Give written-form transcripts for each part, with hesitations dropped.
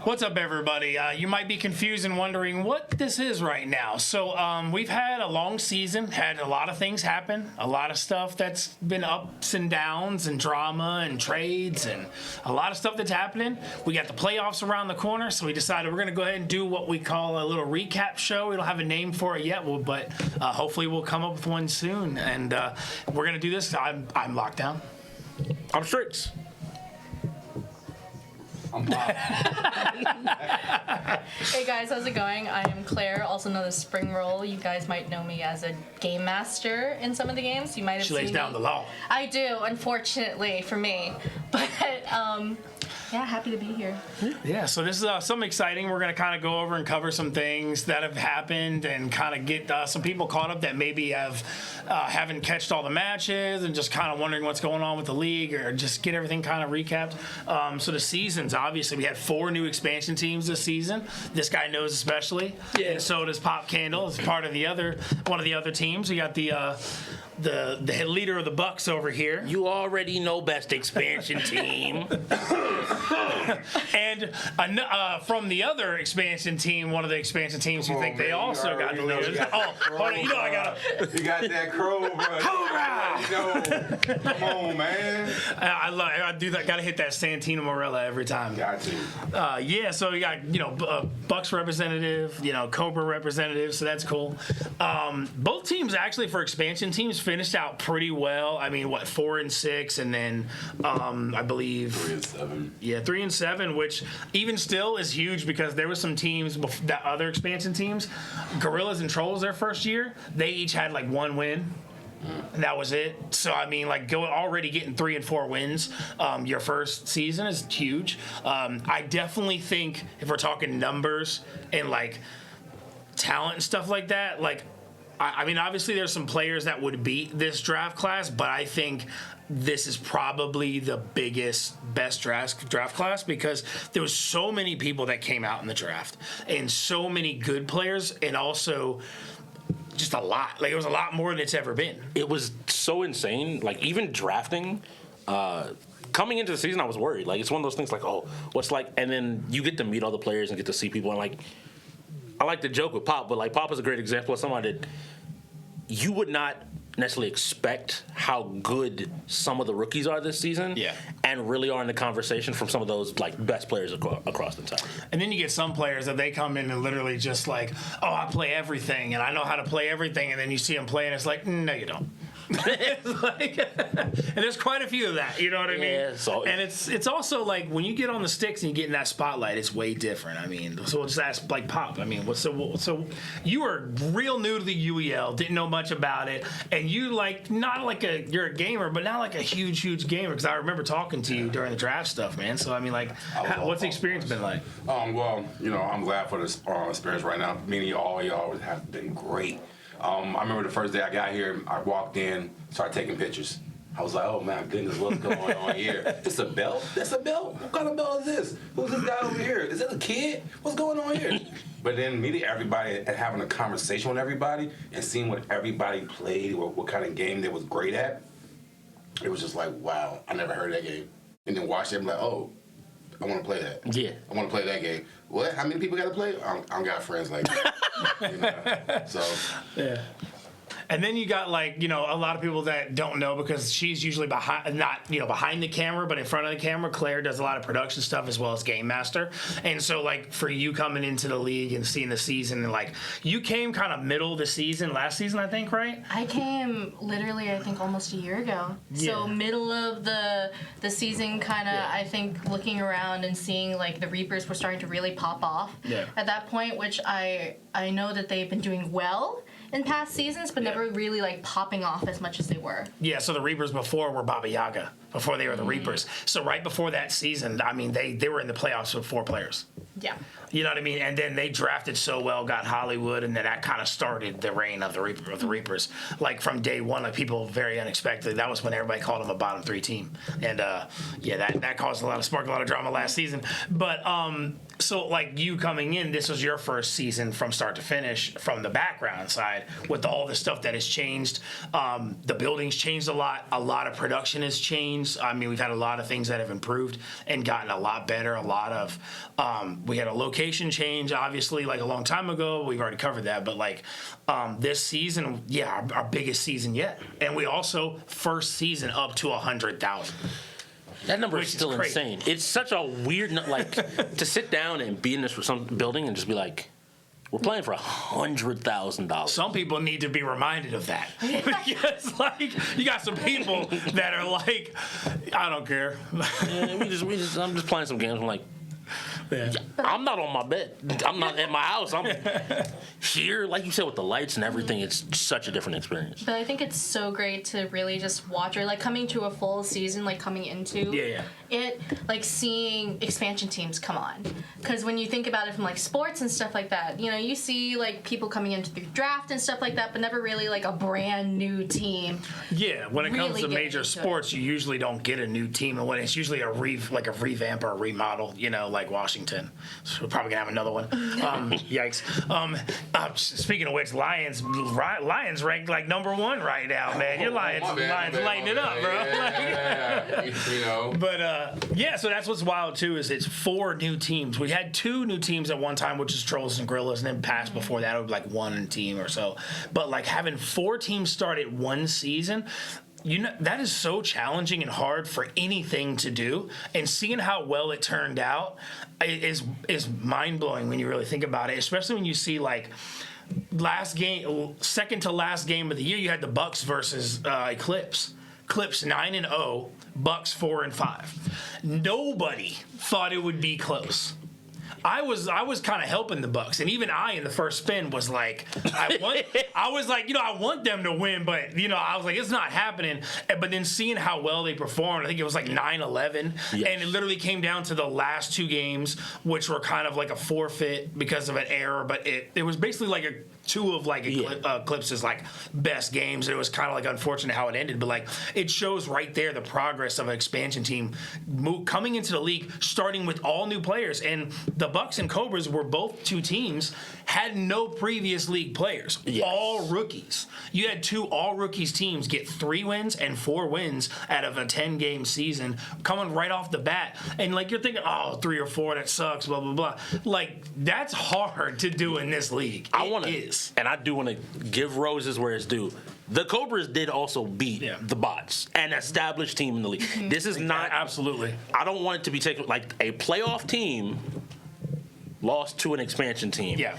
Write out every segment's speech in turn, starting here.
What's up, everybody? You might be confused and wondering what this is right now. So we've had a long season, had a lot of things happen, a lot of stuff that's been ups and downs and drama and trades and a lot of stuff that's happening. We got the playoffs around the corner, so we decided we're going to go ahead and do what we call a little recap show. We don't have a name for it yet, but hopefully we'll come up with one soon. And we're going to do this. I'm Lockdown. I'm Strix. I'm Hey guys, how's it going? I am Claire, also known as Spring Roll. You guys might know me as a game master in some of the games. You might have She seen lays down me. the law. I do, unfortunately for me. But yeah, happy to be here. Yeah, so this is something exciting. We're going to kind of go over and cover some things that have happened and kind of get some people caught up that maybe haven't catched all the matches and just kind of wondering what's going on with the league, or just get everything kind of recapped. So the seasons, obviously, we had 4 new expansion teams this season. This guy knows especially. Yeah. And so does Pop Candle as part of one of the other teams. We got the leader of the Bucks over here. You already know best expansion team. And from the other expansion team, one of the expansion teams, you think they also got the leaders. Oh, hold on, I got to. You got that crow, bro. Come on, man. I do that. Got to hit that Santino Morella every time. Got you. Yeah, so we got Bucks representative, Cobra representative, so that's cool. Both teams actually for expansion teams finished out pretty well. I mean, 4-6, and then I believe 3-7. Yeah, 3-7, which even still is huge because there was some teams that other expansion teams, Gorillas and Trolls, their first year, they each had like 1 win. And that was it. So I mean, already getting 3 and 4 wins your first season is huge. I definitely think if we're talking numbers and like talent and stuff like that, I mean, obviously there's some players that would beat this draft class, but I think this is probably the best draft class because there was so many people that came out in the draft and so many good players, and also just a lot. It was a lot more than it's ever been. It was so insane. Even drafting, coming into the season, I was worried. It's one of those things and then you get to meet all the players and get to see people, and I like to joke with Pop, but Pop is a great example of somebody that you would not necessarily expect how good some of the rookies are this season, and really are in the conversation from some of those best players across the time. And then you get some players that they come in and literally just I play everything and I know how to play everything, and then you see them play and it's no, you don't. And there's quite a few of that, you know what I mean? Yeah, and it's also when you get on the sticks and you get in that spotlight, it's way different. I mean, so we'll just ask Pop. I mean, so you were real new to the UEL, didn't know much about it, and you you're a gamer, but not a huge gamer, because I remember talking to you during the draft stuff, man. So I mean, what's the experience been like? Well, I'm glad for this experience right now. Meaning all y'all have been great. I remember the first day I got here, I walked in, started taking pictures. I was like, oh my goodness, what's going on here? It's a belt? That's a belt? What kind of belt is this? Who's this guy over here? Is that a kid? What's going on here? But then meeting everybody and having a conversation with everybody and seeing what everybody played, what kind of game they was great at, it was just wow, I never heard of that game. And then watched it and oh, I want to play that. Yeah. I want to play that game. What? How many people got to play? I don't got friends like that. So. Yeah. And then you got a lot of people that don't know, because she's usually behind the camera, but in front of the camera. Claire does a lot of production stuff as well as game master. And so for you coming into the league and seeing the season, and you came kind of middle of the season last season, I think, right? I came literally, I think, almost a year ago. Yeah. So middle of the season, kind of, I think, looking around and seeing the Reapers were starting to really pop off at that point, which I know that they've been doing well in past seasons, but never really popping off as much as they were. Yeah, so the Reapers before were Baba Yaga, before they were the Reapers. So right before that season, I mean, they were in the playoffs with 4 players. Yeah. You know what I mean? And then they drafted so well, got Hollywood, and then that kind of started the reign of the Reapers. From day one, people very unexpected. That was when everybody called them a bottom 3 team. And that caused sparked a lot of drama last season. But so you coming in, this was your first season from start to finish from the background side with all the stuff that has changed. The building's changed a lot. A lot of production has changed. I mean, we've had a lot of things that have improved and gotten a lot better. A lot of we had a location change, obviously, like a long time ago. We've already covered that, but like this season, our biggest season yet, and we also first season up to 100,000. That number Which is is still crazy. insane. It's such a weird, like, to sit down and be in this some building and just be like, we're playing for $100,000. Some people need to be reminded of that. Because, like, you got some people that are like, I don't care. Yeah, I'm just playing some games. I'm like, I'm not on my bed. I'm not at my house. I'm here, like you said, with the lights and everything. It's such a different experience. But I think it's so great to really just watch it, like coming to a full season, like coming into it, like seeing expansion teams come on. Because when you think about it from like sports and stuff like that, you know, you see like people coming into the draft and stuff like that, but never really like a brand new team. Yeah, when it comes Really to getting major into sports, you usually don't get a new team, and when it's usually a revamp or a remodel, you know, like Washington. So we're probably gonna have another one. Yikes. Speaking of which, Lions ranked like #1 right now, man. Your Lions lighting it up, bro. Yeah, you know. But so that's what's wild too is it's 4 new teams. We had 2 new teams at one time, which is Trolls and Gorillas, and then past before that it was like 1 team or so. But like having 4 teams start at one season, you know, that is so challenging and hard for anything to do. And seeing how well it turned out is mind blowing when you really think about it. Especially when you see like second to last game of the year, you had the Bucks versus Eclipse. Eclipse 9-0, Bucks 4-5. Nobody thought it would be close. I was kind of helping the Bucks, and even I in the first spin was like, I want them to win, but you know, I was like, it's not happening. But then seeing how well they performed, I think it was like 9-11, and it literally came down to the last 2 games, which were kind of like a forfeit because of an error. But it was basically like 2 of like Eclipse's like best games. It was kind of like unfortunate how it ended, but like it shows right there the progress of an expansion team coming into the league, starting with all new players. And the Bucks and Cobras were both 2 teams had no previous league players, all rookies. You had 2 all rookies teams get 3 wins and 4 wins out of a 10-game season coming right off the bat. And like you're thinking, 3 or 4, that sucks, blah blah blah. Like that's hard to do in this league. And I do want to give roses where it's due. The Cobras did also beat the Bots, an established team in the league. This is not absolutely. I don't want it to be taken like a playoff team lost to an expansion team. Yeah.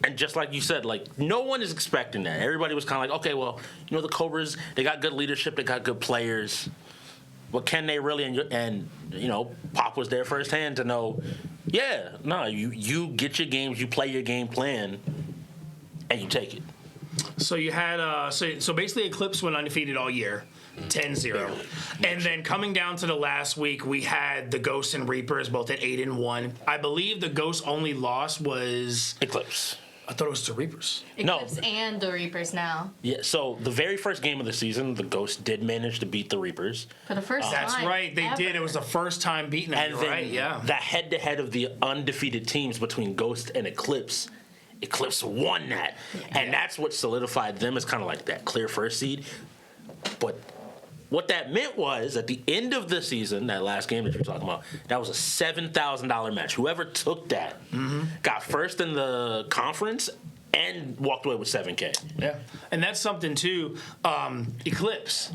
And just like you said, like no one is expecting that. Everybody was kind of like, okay, well, you know, the Cobras, they got good leadership, they got good players. But can they really? And you know, Pop was there firsthand to know. You get your games, you play your game plan, and you take it. So you had so basically Eclipse went undefeated all year, 10-0. And then coming down to the last week, we had the Ghosts and Reapers both at 8-1. I believe the Ghosts' only loss was Eclipse. I thought it was to Reapers. Eclipse and the Reapers now. Yeah, so the very first game of the season, the Ghosts did manage to beat the Reapers. For the first time. That's right, they did. It was the first time beating them. And then right, yeah. the head-to-head of the undefeated teams between Ghost and Eclipse, Eclipse won that. And that's what solidified them as kind of like that clear first seed. But what that meant was, at the end of the season, that last game that you're talking about, that was a $7,000 match. Whoever took that got first in the conference and walked away with $7K. Yeah, and that's something too. Eclipse.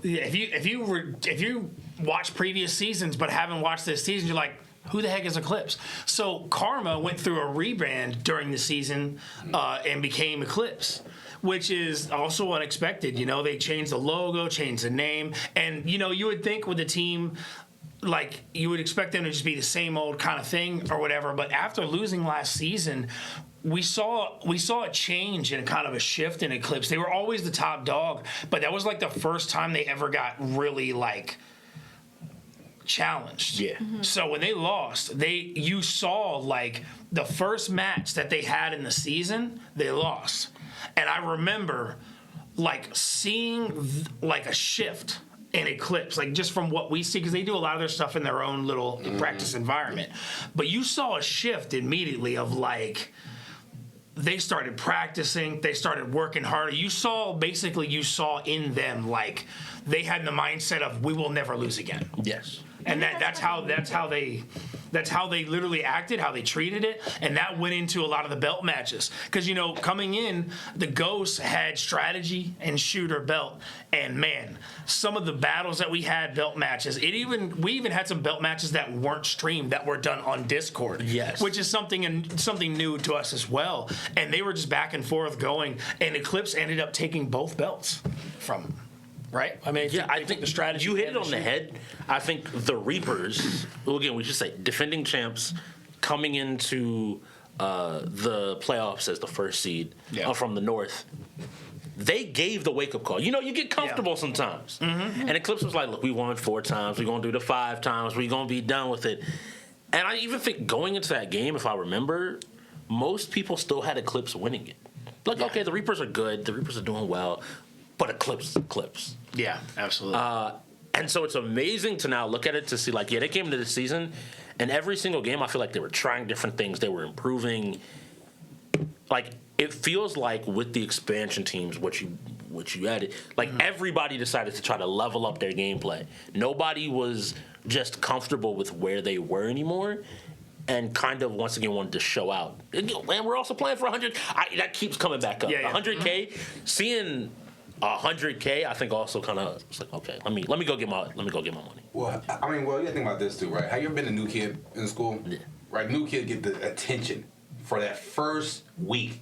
If you watch previous seasons but haven't watched this season, you're like, who the heck is Eclipse? So Karma went through a rebrand during the season and became Eclipse, which is also unexpected. You know, they changed the logo, changed the name, and you know, you would think with a team like you would expect them to just be the same old kind of thing or whatever. But after losing last season, we saw a change and kind of a shift in Eclipse. They were always the top dog, but that was like the first time they ever got really like challenged. Yeah. So when they lost, you saw like the first match that they had in the season, they lost. And I remember like seeing like a shift in Eclipse, like just from what we see, because they do a lot of their stuff in their own little practice environment. But you saw a shift immediately of like, they started practicing, they started working harder. You saw in them like they had the mindset of we will never lose again. Yes. and that's how they literally acted, how they treated it, and that went into a lot of the belt matches. Because coming in, the Ghosts had strategy and shooter belt, and man, some of the battles that we had belt matches. We even had some belt matches that weren't streamed, that were done on Discord. Yes, which is something new to us as well. And they were just back and forth going, and Eclipse ended up taking both belts from them. Right? I mean, I think the strategy. You hit it on the head. I think the Reapers, well, again, we should say defending champs, coming into the playoffs as the first seed from the North. They gave the wake up call. You get comfortable sometimes. Mm-hmm. And Eclipse was like, look, we won 4 times. We're going to do the 5 times. We're going to be done with it. And I even think going into that game, if I remember, most people still had Eclipse winning it. Like, okay, the Reapers are good. The Reapers are doing well. But Eclipse is Eclipse. Yeah, absolutely. And so it's amazing to now look at it to see, like, they came into the season, and every single game I feel like they were trying different things. They were improving. Like, it feels like with the expansion teams, what you added, like everybody decided to try to level up their gameplay. Nobody was just comfortable with where they were anymore, and kind of once again wanted to show out. And we're also playing for 100. That keeps coming back up. 100K, seeing 100K, I think also kind of it's like, okay, let me go get my money. Well, I mean, you gotta think about this too, right? Have you ever been a new kid in school? Yeah. Right, new kid get the attention for that first week.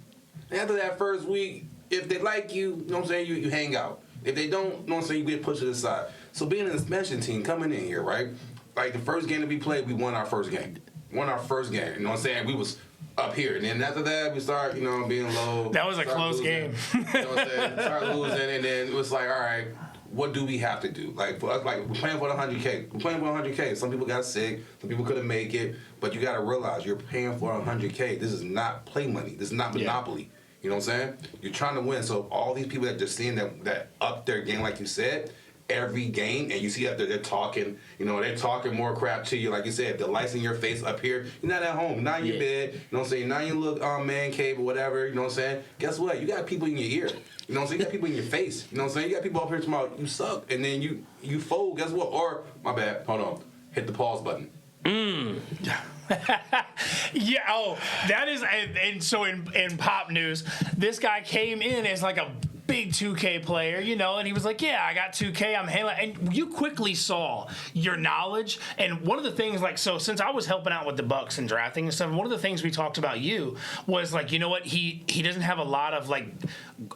And after that first week, if they like you, you know what I'm saying, you hang out. If they don't, you know what I'm saying, you get pushed to the side. So being an expansion team coming in here, right? Like the first game that we played, we won our first game. You know what I'm saying? We was up here. And then after that, we start, being low. That was a close game. You know what I'm saying? Start losing, and then it was like, all right, what do we have to do? Like, for us, like we're playing for the 100K. We're playing for 100K. Some people got sick. Some people couldn't make it. But you got to realize you're paying for 100K. This is not play money. This is not Monopoly. You know what I'm saying? You're trying to win. So all these people that just seeing that up their game, like you said, every game, and you see that they're talking, they're talking more crap to you. Like you said, the lights in your face up here, you're not at home, you're not in your bed, you know what I'm saying? Now you look man cave or whatever, you know what I'm saying? Guess what? You got people in your ear. You know what I'm saying? You got people in your face. You know what I'm saying? You got people up here tomorrow, you suck, and then you fold. Guess what? Or, my bad, hold on, hit the pause button. Yeah, that is, and so in pop news, this guy came in as like a big 2K player, and he was like, yeah, I got 2K, I'm handling, and you quickly saw your knowledge. And one of the things, like, so since I was helping out with the Bucks and drafting and stuff, one of the things we talked about you was like, you know what, he doesn't have a lot of like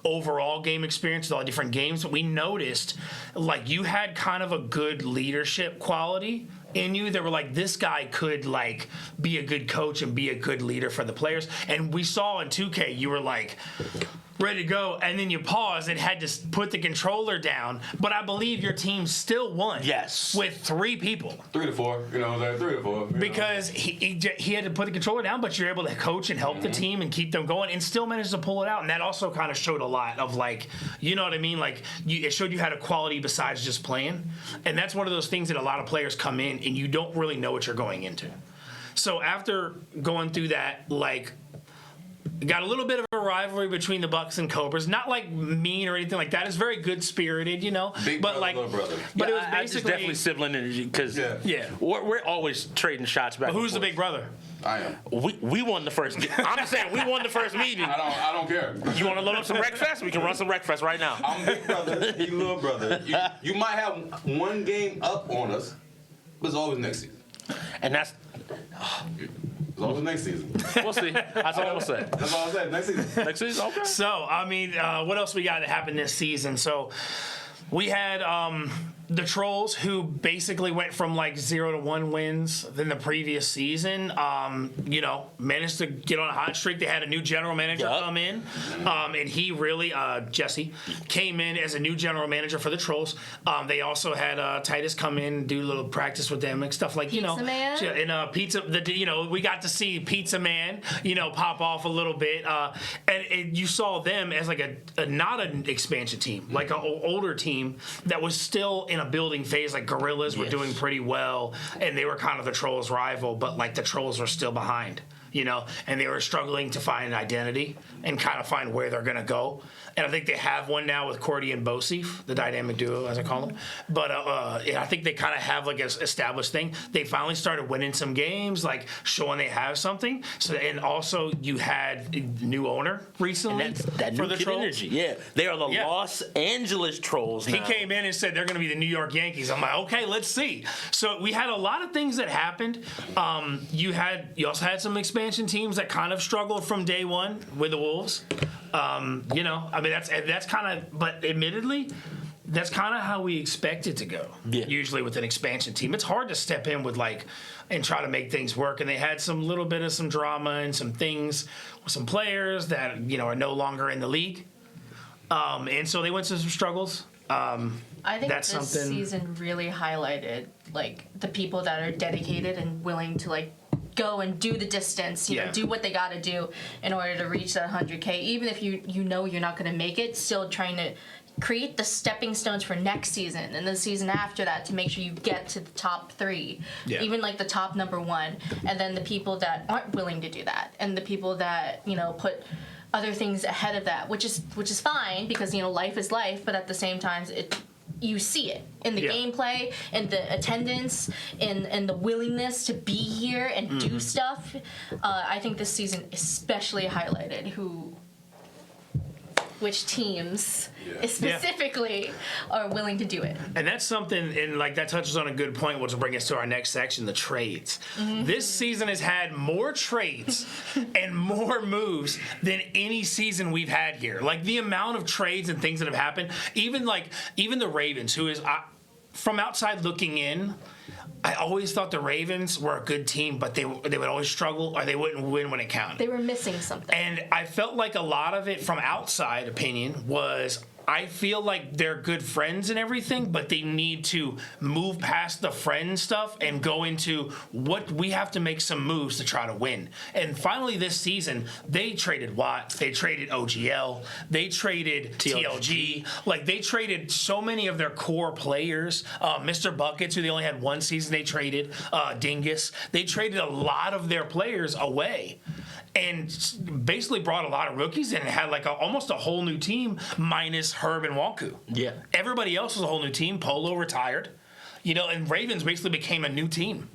overall game experience with all the different games, but we noticed like you had kind of a good leadership quality in you that were like, this guy could like be a good coach and be a good leader for the players. And we saw in 2K, you were like ready to go, and then you paused and had to put the controller down. But I believe your team still won. Yes. With 3 people. 3 to 4, 3 to 4. Because he had to put the controller down, but you're able to coach and help the team and keep them going and still managed to pull it out. And that also kind of showed a lot of like, you know what I mean? Like it showed you had a quality besides just playing. And that's one of those things that a lot of players come in and you don't really know what you're going into. So after going through that, like, got a little bit of a rivalry between the Bucks and Cobras. Not like mean or anything like that. It's very good spirited, Big but brother, like, little brother. but it was It's basically definitely sibling energy because we're always trading shots back. Who's the big brother? I am. We won the first. I'm just saying we won the first meeting. I don't care. You want to load up some Wreckfest? We can run some Wreckfest right now. I'm big brother. You little brother. You might have one game up on us, but it's always next season. And that's. It's always next season. We'll see. That's all I'm gonna say. That's all I said. Next season. Next season, okay. So, I mean, what else we got to happen this season? So, we had the Trolls, who basically went from like 0 to 1 wins than the previous season. Managed to get on a hot streak. They had a new general manager come in, and he really, Jesse, came in as a new general manager for the Trolls. They also had Titus come in, do a little practice with them and stuff like Pizza Man? and Pizza. We got to see Pizza Man, pop off a little bit, and you saw them as like a not an expansion team, like an older team that was still in a building phase. Like Gorillas were doing pretty well, and they were kind of the Trolls' rival, but like the Trolls were still behind. and they were struggling to find an identity and kind of find where they're going to go. And I think they have one now with Cordy and Bosif, the dynamic duo, as I call them. But I think they kind of have like an established thing. They finally started winning some games, like showing they have something. So, and also you had a new owner recently And that for new the kid Trolls. energy. Yeah, they are the Los Angeles Trolls He now. came in and said they're going to be the New York Yankees. I'm like, okay, let's see. So we had a lot of things that happened. You also had some expansion teams that kind of struggled from day one with the Wolves. I mean that's kind of, but admittedly, that's kind of how we expect it to go. Yeah. Usually with an expansion team, it's hard to step in with and try to make things work. And they had some little bit of some drama and some things with some players that are no longer in the league. And so they went through some struggles. I think That's this something- season really highlighted the people that are dedicated and willing to go and do the distance, do what they got to do in order to reach that 100K. Even if you know you're not going to make it, still trying to create the stepping stones for next season and the season after that to make sure you get to the top 3, even the top number 1, and then the people that aren't willing to do that, and the people that put other things ahead of that, which is fine because life is life, but at the same time you see it in the gameplay, in the attendance, in the willingness to be here and do stuff. I think this season especially highlighted which teams specifically are willing to do it. And that's something, and that touches on a good point, which will bring us to our next section, the trades. This season has had more trades and more moves than any season we've had here. The amount of trades and things that have happened, even the Ravens, who is, from outside looking in, I always thought the Ravens were a good team, but they would always struggle or they wouldn't win when it counted. They were missing something. And I felt like a lot of it from outside opinion was, I feel like they're good friends and everything, but they need to move past the friend stuff and go into what we have to make some moves to try to win. And finally this season, they traded Watt, they traded OGL, they traded TLG. They traded so many of their core players. Mr. Buckets, who they only had one season, they traded. Dingus. They traded a lot of their players away. And basically brought a lot of rookies in and had almost a whole new team minus Herb and Wanku. Yeah. Everybody else was a whole new team. Polo retired. And Ravens basically became a new team.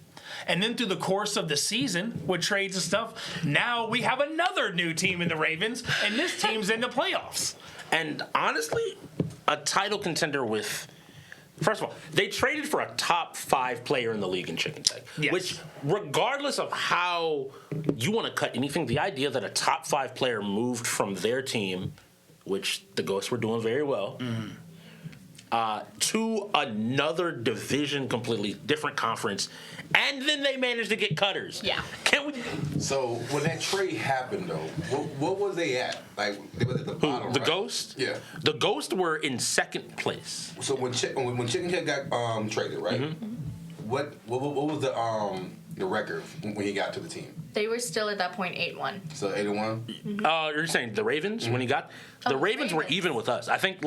And then through the course of the season, with trades and stuff, now we have another new team in the Ravens, and this team's in the playoffs. And honestly, a title contender with... First of all, they traded for a top 5 player in the league in Chicken Tech. Yes. Which, regardless of how you want to cut anything, the idea that a top 5 player moved from their team, which the Ghosts were doing very well, to another division, completely different conference, and then they managed to get cutters. Yeah. Can we? So when that trade happened, though, what was they at? They was at the bottom. The right? Ghost? Yeah. The Ghost were in second place. So when Chicken Head got traded, right? What was the record when he got to the team? They were still at that point 8-1. So 81. You're saying the Ravens when he got the Ravens were even with us. I think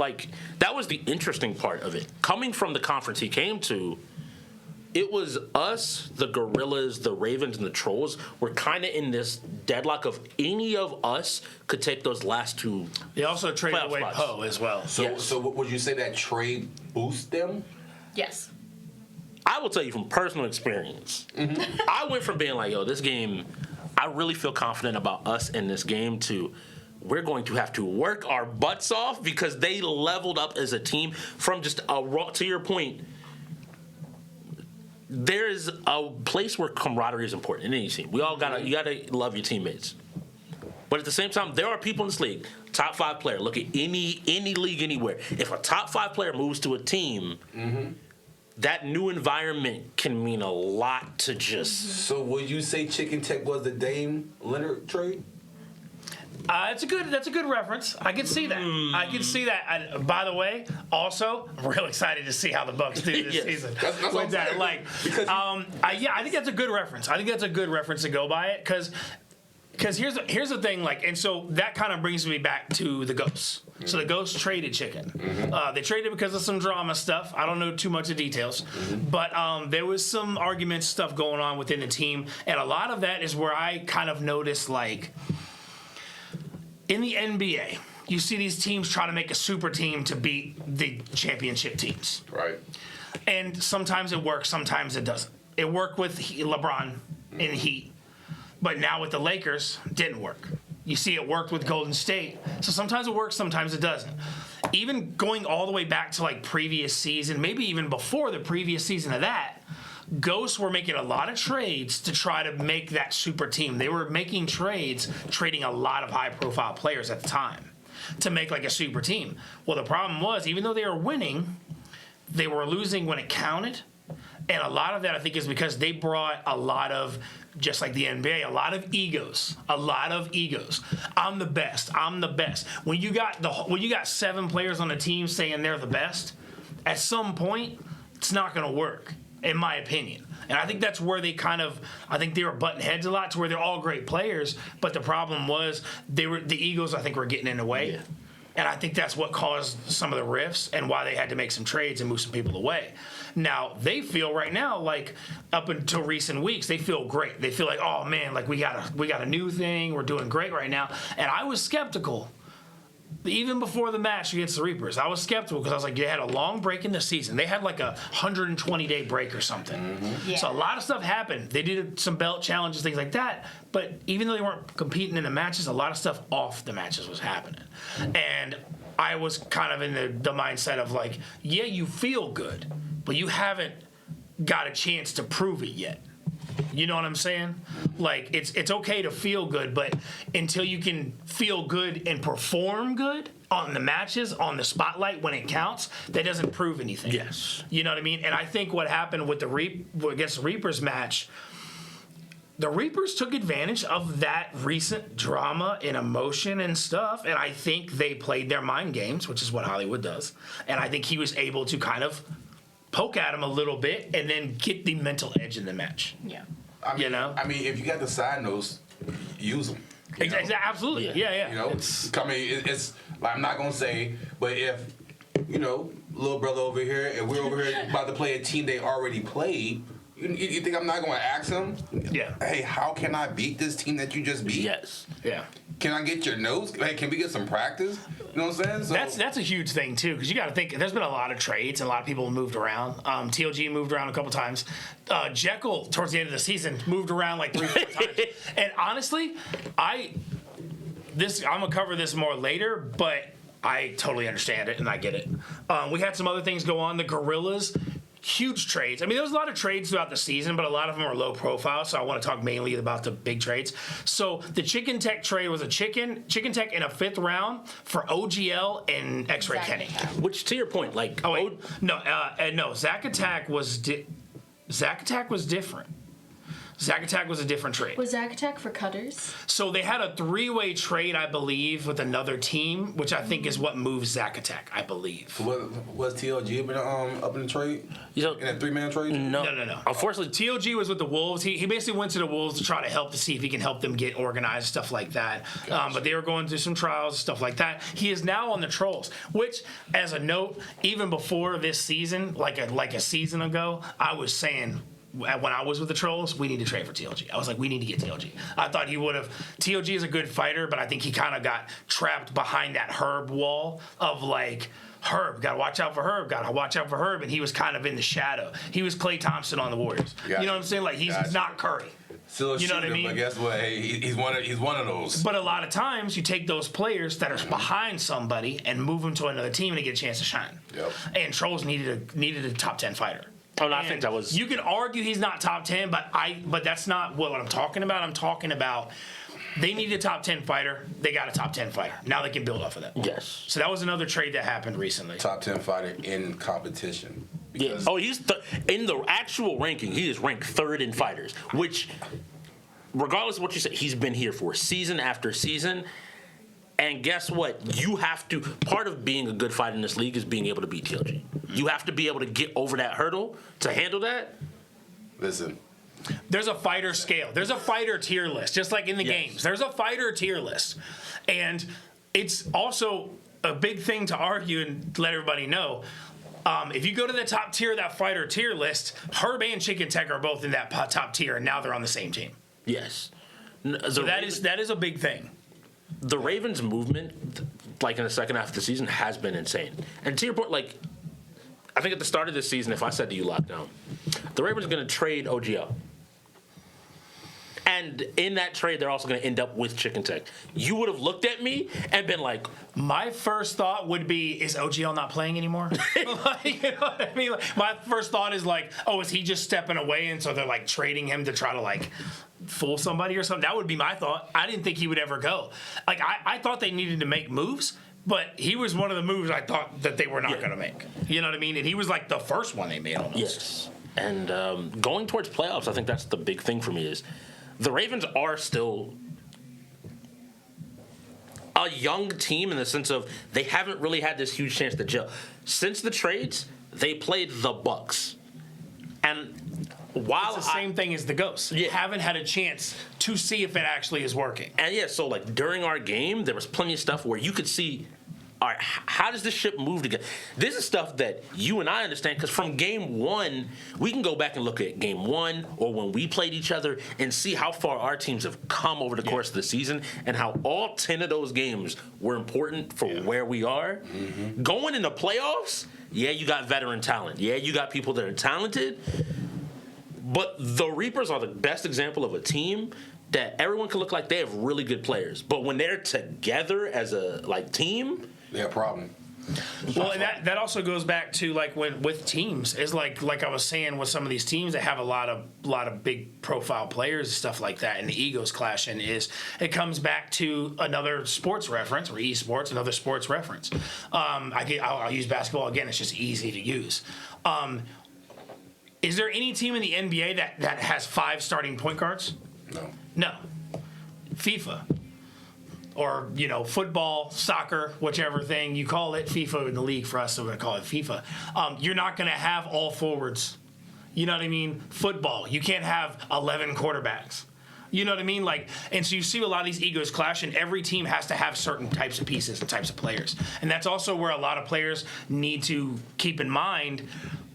that was the interesting part of it. Coming from the conference he came to, it was us, the Gorillas, the Ravens, and the Trolls were kind of in this deadlock of any of us could take those last 2. They also traded Playoff away spots. Poe as well. So would you say that trade boost them? Yes. I will tell you from personal experience, I went from being this game, I really feel confident about us in this game to we're going to have to work our butts off because they leveled up as a team from just to your point, there's a place where camaraderie is important in any team. You gotta love your teammates. But at the same time, there are people in this league, top 5 player, look at any league anywhere. If a top 5 player moves to a team, that new environment can mean a lot to just. So would you say Chicken Tech was the Dame Leonard trade? That's a good reference. I can see that. I can see that. And by the way, also, I'm real excited to see how the Bucks do this Yes. season. That's what with I'm that, saying. Because I think that's a good reference. I think that's a good reference to go by it because Because here's the thing, like, and so that kind of brings me back to the Ghosts. So the Ghosts traded Chicken. They traded because of some drama stuff. I don't know too much of details, but there was some argument stuff going on within the team, and a lot of that is where I kind of noticed, like, in the NBA, you see these teams try to make a super team to beat the championship teams. Right. And sometimes it works, sometimes it doesn't. It worked with LeBron in Heat. But now with the Lakers, didn't work. You see it worked with Golden State. So sometimes it works, sometimes it doesn't. Even going all the way back to like previous season, maybe even before the previous season of that, Ghosts were making a lot of trades to try to make that super team. They were making trades, trading a lot of high-profile players at the time to make like a super team. Well, the problem was, even though they were winning, they were losing when it counted. And a lot of that, I think, is because they brought a lot of, just like the NBA, a lot of egos. I'm the best. I'm the best. When you got 7 players on the team saying they're the best, at some point, it's not going to work, in my opinion. And I think that's where they I think they were butting heads a lot, to where they're all great players, but the problem was the egos, I think, were getting in the way. Yeah. And I think that's what caused some of the rifts and why they had to make some trades and move some people away. Now, they feel right now, like, up until recent weeks, they feel great. They feel like, oh, man, like, we got a new thing. We're doing great right now. And I was skeptical. Even before the match against the Reapers, I was skeptical because I was like, they had a long break in the season. They had like a 120-day break or something. Yeah. So a lot of stuff happened. They did some belt challenges, things like that. But even though they weren't competing in the matches, a lot of stuff off the matches was happening. And I was kind of in the mindset of like, yeah, you feel good, but you haven't got a chance to prove it yet. You know what I'm saying? Like, it's okay to feel good, but until you can feel good and perform good on the matches, on the spotlight when it counts, that doesn't prove anything. Yes. You know what I mean? And I think what happened with against the Reapers match, the Reapers took advantage of that recent drama and emotion and stuff, and I think they played their mind games, which is what Hollywood does. And I think he was able to kind of poke at him a little bit and then get the mental edge in the match. Yeah. I mean, you know? I mean, if you got the side notes, use them. Exactly. Absolutely. Yeah. You know, it's like, I'm not gonna say, but if little brother over here and we're over here about to play a team they already played, you think I'm not gonna ask him? Yeah. Hey, how can I beat this team that you just beat? Yes. Yeah. Can I get your notes? Hey, can we get some practice? You know what I'm saying? So, that's a huge thing too, because you got to think there's been a lot of trades and a lot of people moved around. TLG moved around a couple times. Jekyll towards the end of the season moved around like 3-4 times. And honestly, I'm gonna cover this more later, but I totally understand it and I get it. We had some other things go on. The Gorillas. Huge trades. I mean, there was a lot of trades throughout the season, but a lot of them are low profile, so I want to talk mainly about the big trades. So the Chicken Tech trade was a Chicken Tech in a 5th round for OGL and X-Ray Kenny. Which, to your point, like... Oh, wait. No, Zack Attack was different. Zack Attack was a different trade. Was Zack Attack for Cutters? So they had a 3-way trade, I believe, with another team, which I think is what moved Zack Attack, I believe. Was TLG been up in the trade? In a 3-man trade? No. Unfortunately, TLG was with the Wolves. He basically went to the Wolves to try to help to see if he can help them get organized, stuff like that. Gotcha. But they were going through some trials, stuff like that. He is now on the Trolls, which, as a note, even before this season, like a season ago, I was saying, when I was with the Trolls, we need to trade for TLG. I was like, we need to get TLG. I thought he would have. TLG is a good fighter, but I think he kind of got trapped behind that Herb wall of like, Herb, gotta watch out for Herb, and he was kind of in the shadow. He was Klay Thompson on the Warriors. You know what I'm saying? Like, he's not Curry. Still you know what I mean? But guess what? Hey, he's one of those. But a lot of times, you take those players that are behind somebody and move them to another team to get a chance to shine. Yep. And Trolls needed a top 10 fighter. Oh, no, I think that was... You can argue he's not top 10, but that's not what I'm talking about. I'm talking about they needed a top 10 fighter. They got a top 10 fighter. Now they can build off of that. Yes. So that was another trade that happened recently. Top 10 fighter in competition. Yeah. Oh, he's in the actual ranking, he is ranked 3rd in fighters, which, regardless of what you say, he's been here for season after season. And guess what? You have to. Part of being a good fighter in this league is being able to beat TLG. You have to be able to get over that hurdle to handle that. Listen, There's a fighter scale. There's a fighter tier list, just like in the games. There's a fighter tier list. And it's also a big thing to argue and let everybody know. If you go to the top tier of that fighter tier list, Herb and Chicken Tech are both in that top tier, and now they're on the same team. Yes. So that is a big thing. The Ravens' movement, like in the second half of the season, has been insane. And to your point, like, I think at the start of this season, if I said to you, lockdown, the Ravens are going to trade OGL. And in that trade, they're also going to end up with Chicken Tech. You would have looked at me and been like, my first thought would be, is OGL not playing anymore? Like, you know what I mean? Like, my first thought is like, oh, is he just stepping away and so they're like trading him to try to like fool somebody or something? That would be my thought. I didn't think he would ever go. Like, I thought they needed to make moves, but he was one of the moves I thought that they were not going to make. You know what I mean? And he was like the first one they made almost. yes. And going towards playoffs, I think that's the big thing for me is the Ravens are still a young team in the sense of they haven't really had this huge chance to gel. Since the trades, they played the Bucks. And while It's the same thing as the Ghosts. You haven't had a chance to see if it actually is working. And yeah, so like during our game, there was plenty of stuff where you could see, all right, how does this ship move together? This is stuff that you and I understand because from game one, we can go back and look at game one or when we played each other and see how far our teams have come over the course of the season and how all 10 of those games were important for where we are. Mm-hmm. Going into playoffs, yeah, you got veteran talent. Yeah, you got people that are talented. But the Reapers are the best example of a team that everyone can look like they have really good players. But when they're together as a like team, they have a problem. Well, and that also goes back to like when with teams is like I was saying with some of these teams that have a lot of big profile players and stuff like that, and the egos clashing is it comes back to another sports reference or esports, another sports reference. I'll use basketball again. It's just easy to use. Is there any team in the NBA that has 5 starting point guards? No. FIFA. Or, you know, football, soccer, whichever thing you call it. FIFA in the league for us, so we're going to call it FIFA. You're not going to have all forwards. You know what I mean? Football, you can't have 11 quarterbacks. You know what I mean? Like, and so you see a lot of these egos clash, and every team has to have certain types of pieces and types of players. And that's also where a lot of players need to keep in mind,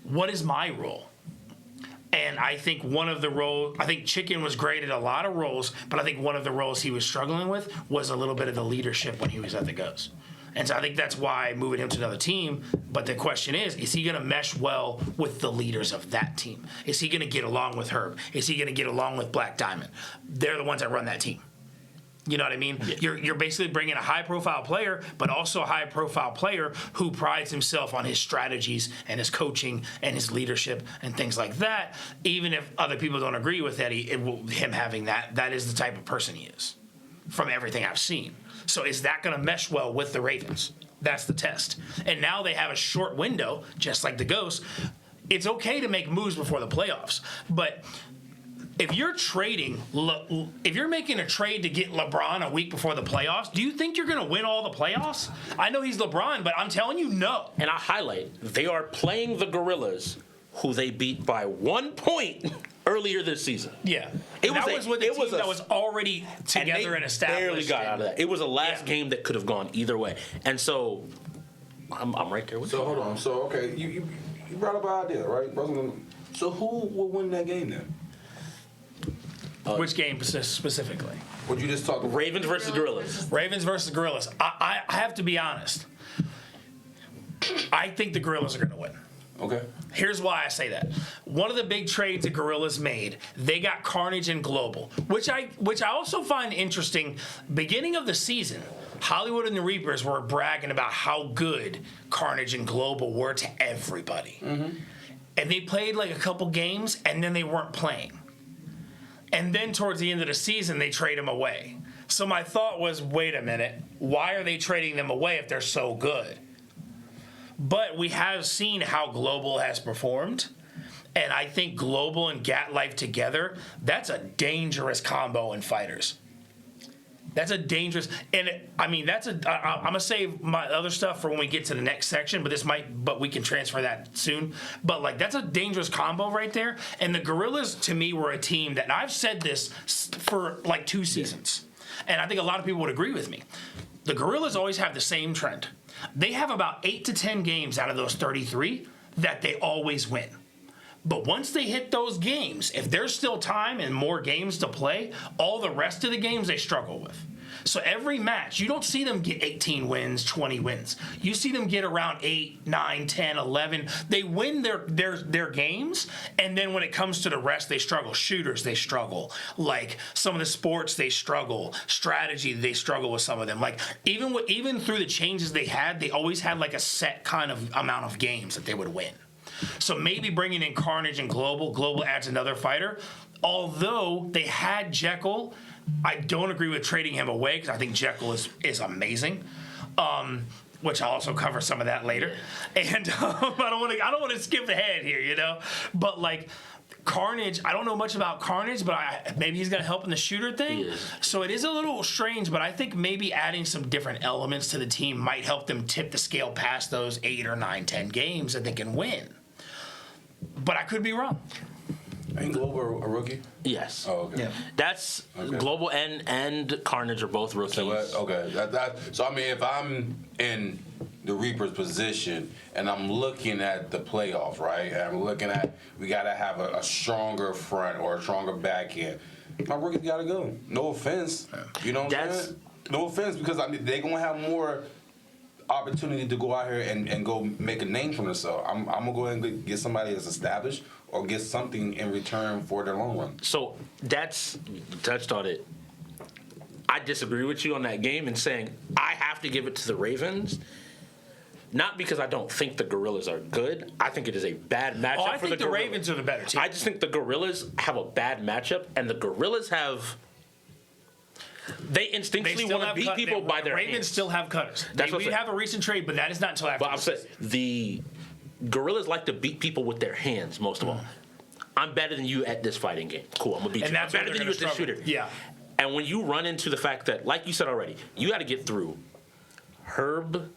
what is my role? And I think one of the roles, I think Chicken was great at a lot of roles, but I think one of the roles he was struggling with was a little bit of the leadership when he was at the Ghosts. And so I think that's why moving him to another team. But the question is he going to mesh well with the leaders of that team? Is he going to get along with Herb? Is he going to get along with Black Diamond? They're the ones that run that team. You know what I mean? Yeah. You're basically bringing a high-profile player, but also a high-profile player who prides himself on his strategies and his coaching and his leadership and things like that. Even if other people don't agree with that, him having that is the type of person he is from everything I've seen. So is that going to mesh well with the Ravens? That's the test. And now they have a short window, just like the Ghosts. It's okay to make moves before the playoffs, but if you're making a trade to get LeBron a week before the playoffs, do you think you're going to win all the playoffs? I know he's LeBron, but I'm telling you, no. And I highlight, they are playing the Gorillas, who they beat by 1 point earlier this season. Yeah. That was with a team that was already together and established. Barely got out of that. It was a last game that could have gone either way. And so, I'm right there with you. So, hold on. So, okay, you brought up an idea, right? So, who will win that game then? Which game specifically? What you just talked about? Ravens versus Gorillas. Ravens versus Gorillas. I have to be honest. I think the Gorillas are going to win. Okay. Here's why I say that. One of the big trades the Gorillas made, they got Carnage and Global, which I also find interesting. Beginning of the season, Hollywood and the Reapers were bragging about how good Carnage and Global were to everybody. Mm-hmm. And they played like a couple games, and then they weren't playing. And then towards the end of the season, they trade them away. So my thought was, wait a minute, why are they trading them away if they're so good? But we have seen how Global has performed. And I think Global and Gat Life together, that's a dangerous combo in fighters. That's a dangerous, and I'm gonna save my other stuff for when we get to the next section. But we can transfer that soon. But like, that's a dangerous combo right there. And the Gorillas, to me, were a team that, and I've said this for like 2 seasons, and I think a lot of people would agree with me. The Gorillas always have the same trend. They have about 8 to 10 games out of those 33 that they always win. But once they hit those games, if there's still time and more games to play, all the rest of the games they struggle with. So every match, you don't see them get 18 wins, 20 wins. You see them get around 8, 9, 10, 11. They win their games, and then when it comes to the rest, they struggle. Shooters, they struggle. Like some of the sports, they struggle. Strategy, they struggle with some of them. Like even through the changes they had, they always had like a set kind of amount of games that they would win. So maybe bringing in Carnage and Global adds another fighter. Although they had Jekyll, I don't agree with trading him away because I think Jekyll is amazing. Which I'll also cover some of that later. And I don't want to skip ahead here, you know. But like Carnage, I don't know much about Carnage, but maybe he's gonna help in the shooter thing. So it is a little strange, but I think maybe adding some different elements to the team might help them tip the scale past those 8 or 9, 10 games that they can win. But I could be wrong. Ain't Global a rookie? Yes. Oh, okay. Yeah. That's Global and Carnage are both rookies. So, okay. So I mean, if I'm in the Reaper's position and I'm looking at the playoffs, right? And I'm looking at we gotta have a stronger front or a stronger back end. My rookies gotta go. No offense. You know what I'm saying? No offense, because I mean they're gonna have more opportunity to go out here and go make a name for themselves. I'm gonna go ahead and get somebody that's established or get something in return for their long run. So that's touched on it. I disagree with you on that game and saying I have to give it to the Ravens. Not because I don't think the Gorillas are good. I think it is a bad matchup I for think the Ravens are the better team. I just think the Gorillas have a bad matchup, and the Gorillas have. They instinctually want to beat people by their Ravens hands. still have cutters. We have a recent trade, but that is not until after. But I'm saying the Gorillas like to beat people with their hands most of all. I'm better than you at this fighting game. Cool, I'm gonna beat you. That's I'm better than you at this shooter. Yeah. And when you run into the fact that, like you said already, you got to get through Herb,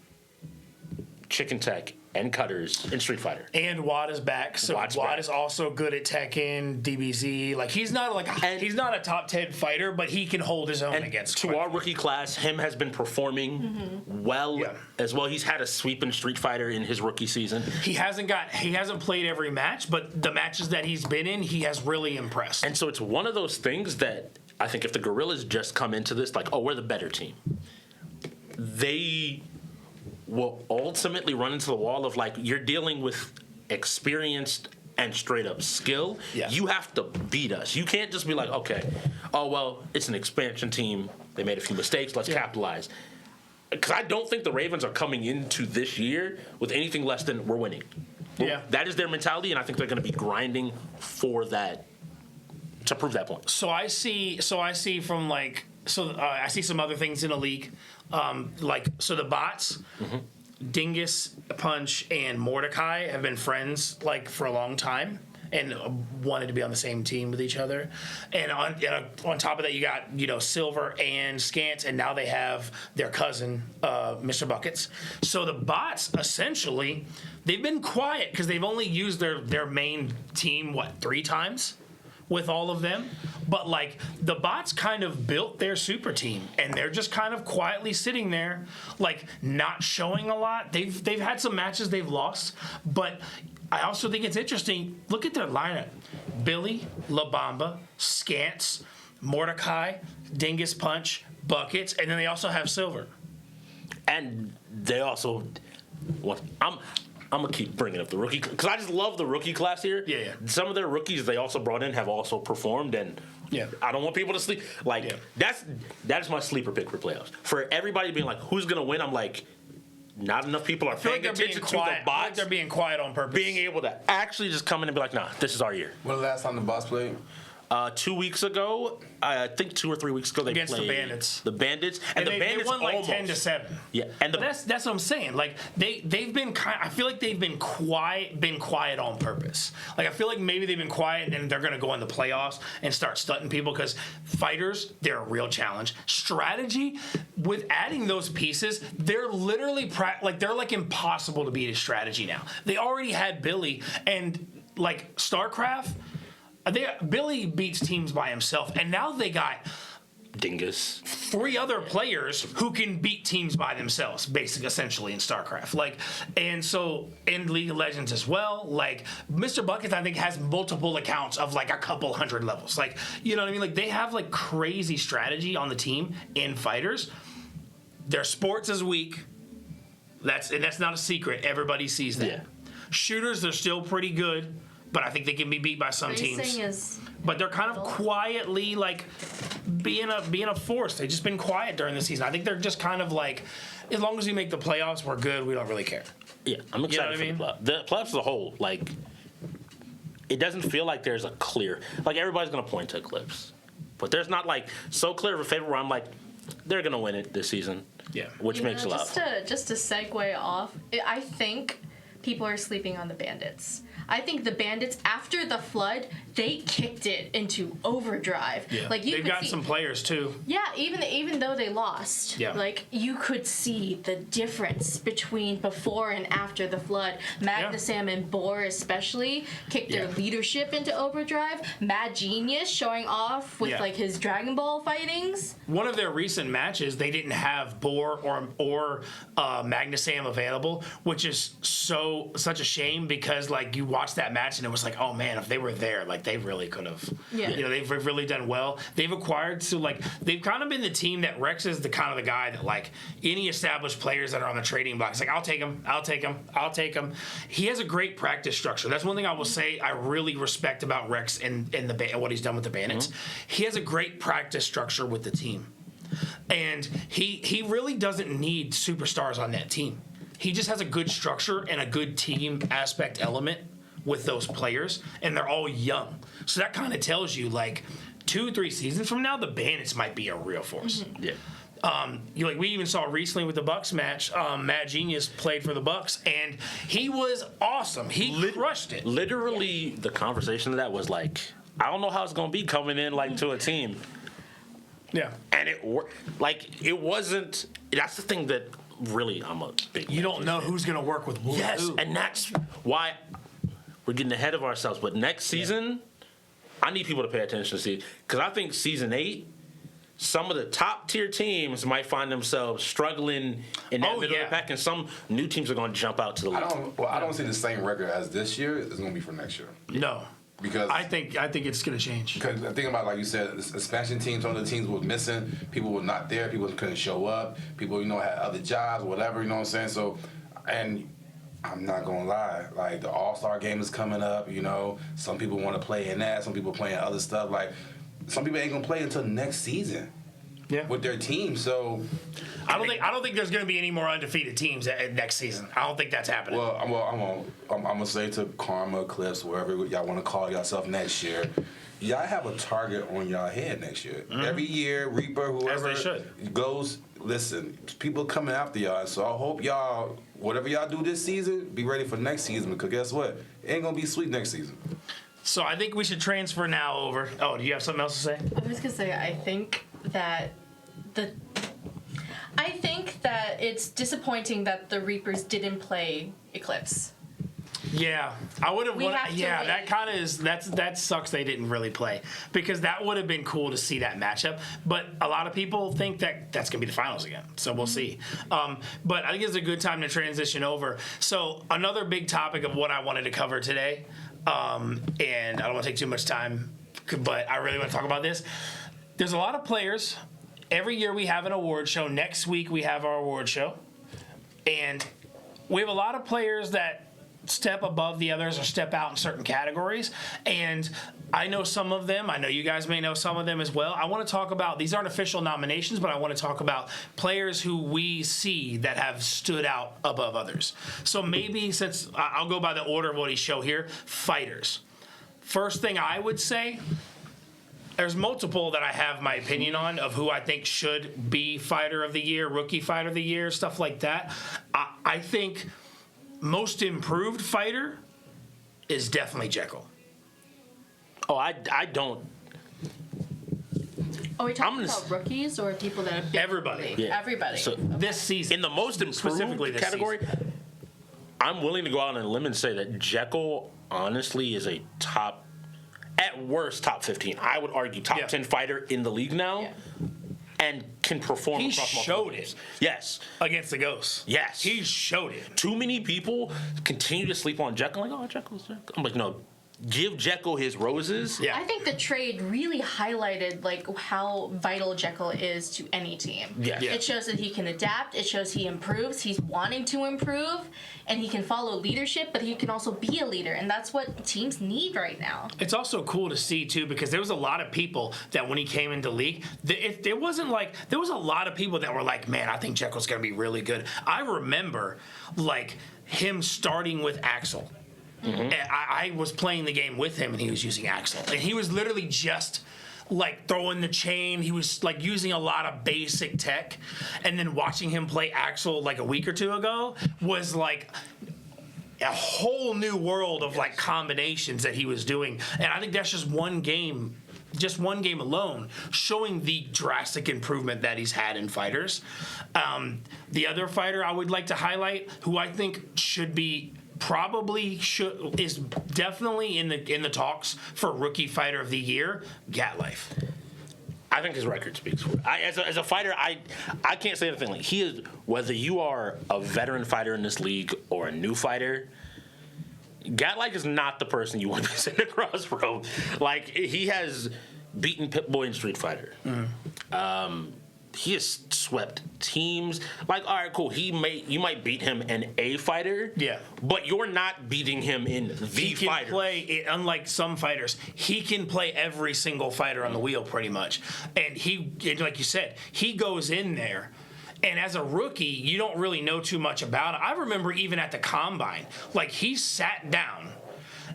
Chicken Tech, and Cutters in Street Fighter. And Watt is back, so Watt is also good at Tekken, DBZ. Like he's not a top 10 fighter, but he can hold his own against. To our rookie class, him has been performing well as well. He's had a sweep in Street Fighter in his rookie season. He hasn't played every match, but the matches that he's been in, he has really impressed. And so it's one of those things that I think if the Gorillas just come into this like, oh, we're the better team, they will ultimately run into the wall of like, you're dealing with experienced and straight up skill. Yeah. You have to beat us. You can't just be like, okay, oh, well, it's an expansion team. They made a few mistakes. Let's capitalize. Because I don't think the Ravens are coming into this year with anything less than we're winning. Yeah. That is their mentality, and I think they're going to be grinding for that to prove that point. I see from like, I see some other things in the league. The bots, Dingus, Punch, and Mordecai have been friends like for a long time and wanted to be on the same team with each other. And on top of that, you got Silver and Scant, and now they have their cousin, Mr. Buckets. So the bots essentially, they've been quiet because they've only used their main team 3 times with all of them. But like the bots kind of built their super team, and they're just kind of quietly sitting there, like not showing a lot. They've had some matches they've lost, but I also think it's interesting. Look at their lineup: Billy, La Bamba, Scants, Mordecai, Dingus, Punch, Buckets, and then they also have Silver. And they also, I'm gonna keep bringing up the rookie because I just love the rookie class here. Yeah. Some of their rookies they also brought in have also performed, and I don't want people to sleep. Like that's my sleeper pick for playoffs. For everybody being like, who's gonna win? I'm like, not enough people are paying attention to the bots. I think they're being quiet on purpose. Being able to actually just come in and be like, nah, this is our year. When the last time the bots played? 2 weeks ago, I think 2 or 3 weeks ago, they Against the played Bandits. The Bandits, and the Bandits they won like almost 10-7. Yeah, and But that's what I'm saying. Like they've been I feel like they've been quiet on purpose. Like I feel like maybe they've been quiet and then they're gonna go in the playoffs and start stunting people because fighters, they're a real challenge. Strategy, with adding those pieces, they're literally they're like impossible to beat a strategy now. They already had Billy and like StarCraft. Billy beats teams by himself, and now they got Dingus. 3 other players who can beat teams by themselves, basically, essentially in StarCraft. Like, and so in League of Legends as well. Like, Mr. Buckets, I think, has multiple accounts of like a couple hundred levels. Like, you know what I mean? Like, they have like crazy strategy on the team in fighters. Their sports is weak. That's not a secret. Everybody sees that. Yeah. Shooters, they're still pretty good. But I think they can be beat by some teams. But they're kind of quietly like being a force. They've just been quiet during the season. I think they're just kind of like, as long as we make the playoffs, we're good. We don't really care. Yeah, I'm excited for the playoffs as a whole. Like, it doesn't feel like there's a clear. Like everybody's gonna point to Eclipse, but there's not like so clear of a favorite where I'm like, they're gonna win it this season. Yeah, which makes a lot. Just to segue off, I think people are sleeping on the Bandits. I think the Bandits, after the flood, they kicked it into overdrive. Yeah. Like they've got some players too. Yeah, even though they lost, yeah. Like you could see the difference between before and after the flood. Magna Sam and Boar especially kicked their leadership into overdrive. Mad Genius showing off with like his Dragon Ball fightings. One of their recent matches, they didn't have Boar or Magna Sam available, which is such a shame because like you watched that match and it was like, oh man, if they were there, like they really could have. Yeah. You know, they've really done well. They've acquired they've kind of been the team that Rex is the kind of the guy that like any established players that are on the trading block, it's like I'll take him. He has a great practice structure. That's one thing I will say I really respect about Rex and what he's done with the Bandits. Mm-hmm. He has a great practice structure with the team. And he really doesn't need superstars on that team. He just has a good structure and a good team aspect element with those players, and they're all young. So that kind of tells you, like, 2-3 seasons from now, the Bandits might be a real force. Mm-hmm. Yeah. We even saw recently with the Bucks match, Mad Genius played for the Bucks, and he was awesome. He crushed it. Literally, the conversation of that was like, I don't know how it's gonna be coming in like to a team. Yeah. And it worked. Like it wasn't. That's the thing that really I'm a big. You don't know who's gonna work with who. Yes, and that's why we're getting ahead of ourselves. But next season, I need people to pay attention to see because I think season 8. Some of the top tier teams might find themselves struggling in that middle of the pack, and some new teams are going to jump out to the lead. I don't see the same record as this year. It's going to be for next year. No, because I think it's going to change. Because the thing about, like you said, the expansion teams, some of the teams were missing. People were not there. People couldn't show up. People, had other jobs, whatever. You know what I'm saying? So, and I'm not gonna lie, like the All-Star game is coming up. Some people want to play in that. Some people playing other stuff. Like some people ain't gonna play until next season. Yeah. With their team, so I don't think there's going to be any more undefeated teams next season. I don't think that's happening. Well, I'm gonna say to Karma, Clips, wherever y'all want to call yourself next year, y'all have a target on y'all head next year. Mm-hmm. Every year, Reaper, whoever goes, listen, people coming after y'all. So I hope y'all, whatever y'all do this season, be ready for next season because guess what? It ain't gonna be sweet next season. So I think we should transfer now over. Oh, do you have something else to say? I was gonna say I think that it's disappointing that the Reapers didn't play Eclipse. Yeah, I would have. Yeah, that kind of is. That sucks. They didn't really play because that would have been cool to see that matchup. But a lot of people think that that's gonna be the finals again. So we'll see. But I think it's a good time to transition over. So another big topic of what I wanted to cover today, and I don't want to take too much time, but I really want to talk about this. There's a lot of players. Every year we have an award show. Next week we have our award show. And we have a lot of players that step above the others or step out in certain categories. And I know some of them. I know you guys may know some of them as well. I want to talk about, these aren't official nominations, but I want to talk about players who we see that have stood out above others. So maybe since I'll go by the order of what he show here, fighters. First thing I would say, there's multiple that I have my opinion on of who I think should be fighter of the year, rookie fighter of the year, stuff like that. I think most improved fighter is definitely Jekyll. Oh, I don't. Are we talking I'm about rookies or people that have been Everybody. in the league? Yeah. Everybody. So This season. in the most improved Specifically this category, I'm willing to go out on a limb and say that Jekyll honestly is a top, at worst, top 15. I would argue top 10 fighter in the league now. Yeah. And can perform He across multiple showed games. it. Yes. Against the Ghosts. Yes. He showed it. Too many people continue to sleep on Jekyll. Like, oh, Jekyll's Jekyll. I'm like, no. Give Jekyll his roses. Yeah. I think the trade really highlighted like how vital Jekyll is to any team. Yes. Yeah. It shows that he can adapt. It shows he improves. He's wanting to improve, and he can follow leadership, but he can also be a leader, and that's what teams need right now. It's also cool to see too because there was a lot of people that when he came into league, it wasn't like there was a lot of people that were like, man, I think Jekyll's gonna be really good. I remember like him starting with Axel. Mm-hmm. And I was playing the game with him and he was using Axel. And he was literally just like throwing the chain. He was like using a lot of basic tech. And then watching him play Axel like a week or two ago was like a whole new world of like combinations that he was doing. And I think that's just one game alone, showing the drastic improvement that he's had in fighters. The other fighter I would like to highlight, who I think is definitely in the talks for rookie fighter of the year, Gatlife. I think his record speaks for it. As a fighter, I can't say anything. Like he is, whether you are a veteran fighter in this league or a new fighter, Gatlife is not the person you want to be sitting across from. Like he has beaten Pip-Boy in Street Fighter. He has swept teams. Like, all right, cool. You might beat him in a fighter. Yeah. But you're not beating him in the he can fighter. Play, unlike some fighters, he can play every single fighter on the wheel pretty much. And like you said, he goes in there. And as a rookie, you don't really know too much about it. I remember even at the combine, like he sat down.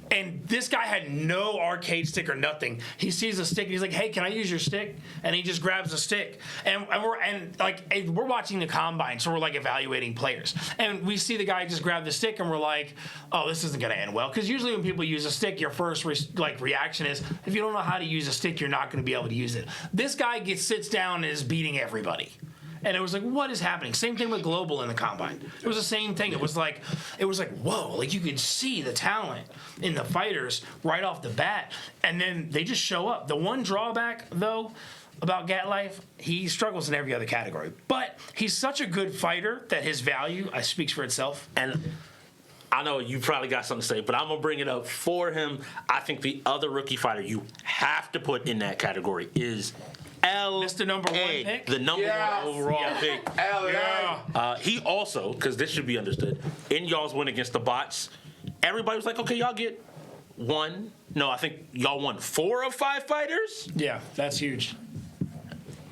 And this guy had no arcade stick or nothing. He sees a stick and he's like, "Hey, can I use your stick?" And he just grabs the stick. And we're watching the combine, so we're like evaluating players. And we see the guy just grab the stick, and we're like, "Oh, this isn't gonna end well." Because usually when people use a stick, your first reaction is, if you don't know how to use a stick, you're not gonna be able to use it. This guy sits down and is beating everybody. And it was like, what is happening? Same thing with Global in the combine. It was the same thing. It was like, whoa, like you could see the talent in the fighters right off the bat. And then they just show up. The one drawback, though, about Gatlife, he struggles in every other category. But he's such a good fighter that his value speaks for itself. And I know you probably got something to say, but I'm going to bring it up for him. I think the other rookie fighter you have to put in that category is Mr. Number 1 pick? The number one overall pick. He also, because this should be understood, in y'all's win against the bots, everybody was like, okay, y'all get one. No, I think y'all won 4 of 5 fighters. Yeah, that's huge.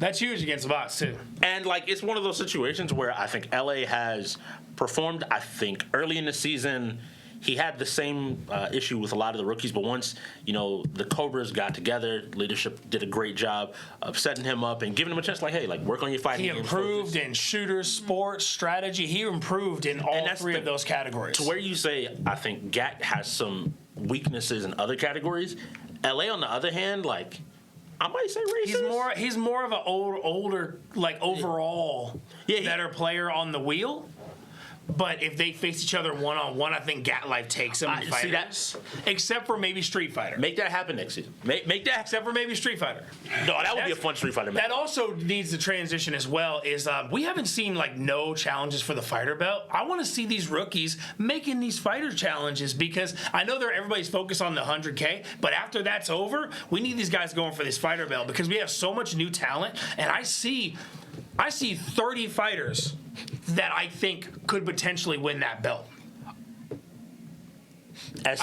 That's huge against the bots, too. And, like, it's one of those situations where I think LA has performed, I think, early in the season. He had the same issue with a lot of the rookies, but once, the Cobras got together, leadership did a great job of setting him up and giving him a chance, like, hey, like, work on your fighting. He improved in shooters, sports, strategy. He improved in all 3 of those categories. To where you say, I think Gat has some weaknesses in other categories. LA, on the other hand, like, I might say racist. He's more of an older, like, overall better player on the wheel. But if they face each other one-on-one, I think Gatlife takes him in fighters. Except for maybe Street Fighter. Make that happen next season. Make that. Except for maybe Street Fighter. No, that would be a fun Street Fighter match. That also needs to transition as well. Is we haven't seen like no challenges for the fighter belt. I want to see these rookies making these fighter challenges because I know everybody's focused on the 100K, but after that's over, we need these guys going for this fighter belt because we have so much new talent, and I see 30 fighters that I think could potentially win that belt. I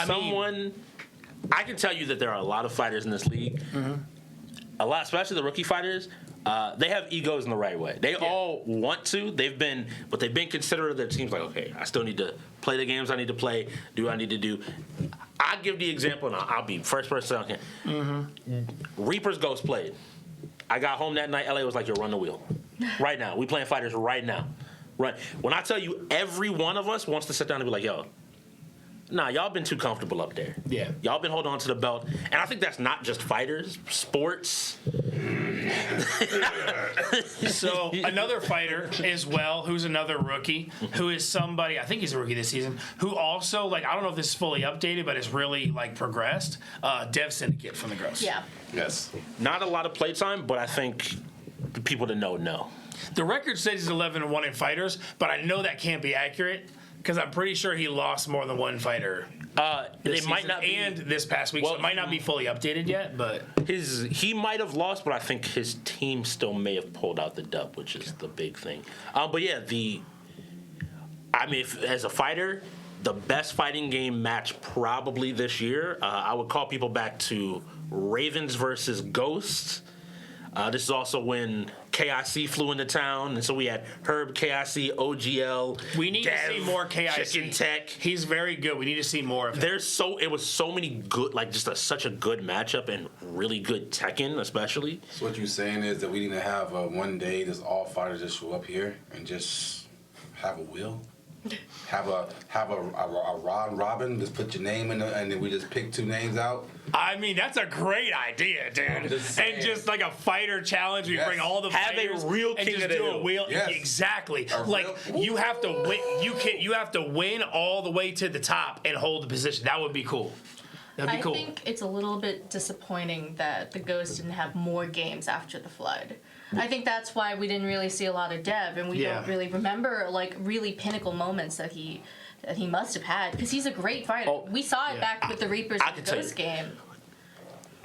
can tell you that there are a lot of fighters in this league. Mm-hmm. A lot, especially the rookie fighters. They have egos in the right way. They all want to. They've been considerate of their teams. Like, okay, I still need to play the games I need to play. Do what I need to do. I give the example, and I'll be first person I can. Reaper's Ghost played. I got home that night. LA was like, "Yo, run the wheel, right now. We playing fighters right now." Right. When I tell you, every one of us wants to sit down and be like, "Yo, nah, y'all been too comfortable up there. Yeah. Y'all been holding on to the belt." And I think that's not just fighters, sports. So another fighter as well, who's another rookie, who is somebody, I think he's a rookie this season, who also, like, I don't know if this is fully updated, but has really, like, progressed. Dev Syndicate from the Gross. Yeah. Yes. Not a lot of playtime, but I think the people that know. The record says he's 11-1 in fighters, but I know that can't be accurate because I'm pretty sure he lost more than one fighter. It might not be, and this past week, so it might not be fully updated yet, but he might have lost, but I think his team still may have pulled out the dub, which is the big thing. But yeah, as a fighter, the best fighting game match probably this year, I would call people back to Ravens versus Ghosts. This is also when KIC flew into town, and so we had Herb, KIC, OGL. we need Dev, to see more KIC. Chicken Tech. He's very good. We need to see more of him. It was so many good, like just such a good matchup and really good Tekken, especially. So what you're saying is that we need to have one day just all fighters just show up here and just have a wheel? Have a round robin, just put your name in there, and then we just pick two names out. I mean, that's a great idea, dude. And just like a fighter challenge, we bring all the Have fighters a real and King just of the do a Hill. wheel. Yes. Exactly. A Like real- you have to win. You have to win all the way to the top and hold the position. That would be cool. That'd be I cool. think it's a little bit disappointing that the Ghost didn't have more games after the Flood. I think that's why we didn't really see a lot of Dev, and we Yeah. don't really remember like really pinnacle moments that he must have had, because he's a great fighter. Oh, we saw it back with the Reapers I and can the tell Ghost you. game.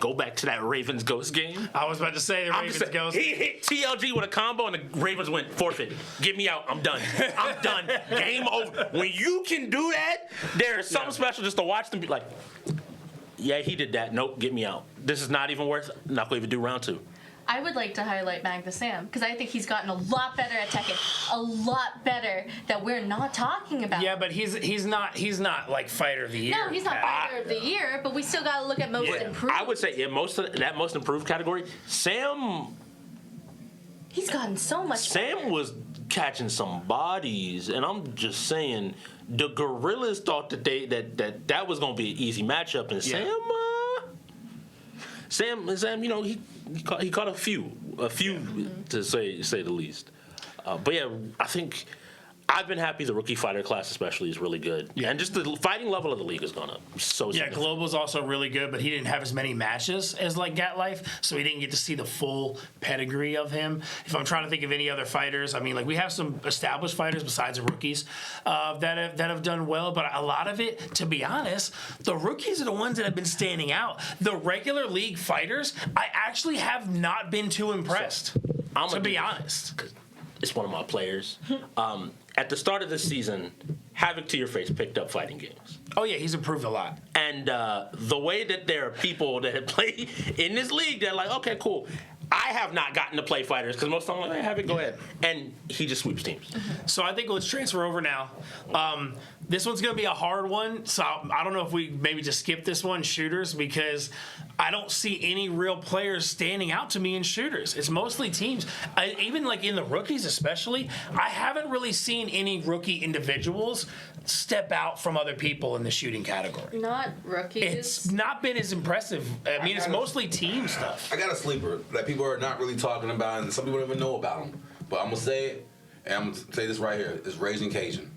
Go back to that Ravens Ghost game. I was about to say the I'm Ravens just saying, Ghost. he hit TLG with a combo and the Ravens went forfeit. Get me out. I'm done. I'm done. Game over. When you can do that, there's something special just to watch them be like, yeah, he did that. Nope, get me out. This is not even worth. Not going to even do round two. I would like to highlight Magda Sam, because I think he's gotten a lot better at Tekken, a lot better that we're not talking about. Yeah, but he's not like fighter of the year. No, he's not fighter of the year, but we still got to look at most improved. I would say in most improved category, Sam He's gotten so much better. was catching some bodies, and I'm just saying the Gorillas thought that that was going to be an easy matchup, and Yeah. Sam, you know, he caught a few to say the least. But yeah, I think I've been happy the rookie fighter class especially is really good. Yeah. And just the fighting level of the league has gone up so Yeah, significantly. Global's also really good, but he didn't have as many matches as like Gat Life, so we didn't get to see the full pedigree of him. If I'm trying to think of any other fighters, I mean, like we have some established fighters besides the rookies that have done well, but a lot of it, to be honest, the rookies are the ones that have been standing out. The regular league fighters, I actually have not been too impressed. To be honest. It's one of my players. At the start of this season, Havoc to Your Face picked up fighting games. Oh yeah, he's improved a lot. And the way that there are people that have played in this league, they're like, okay, cool. I have not gotten to play fighters because most of them are like, hey, Havoc, go ahead. And he just sweeps teams. So I think let's transfer over now. This one's going to be a hard one, so I don't know if we maybe just skip this one, shooters, because I don't see any real players standing out to me in shooters. It's mostly teams. Even like in the rookies especially, I haven't really seen any rookie individuals step out from other people in the shooting category. Not rookies. It's not been as impressive. I mean, it's mostly team stuff. I got a sleeper that people are not really talking about, and some people don't even know about him. But I'm gonna say it, and I'm gonna say this right here: it's Raising Cajun.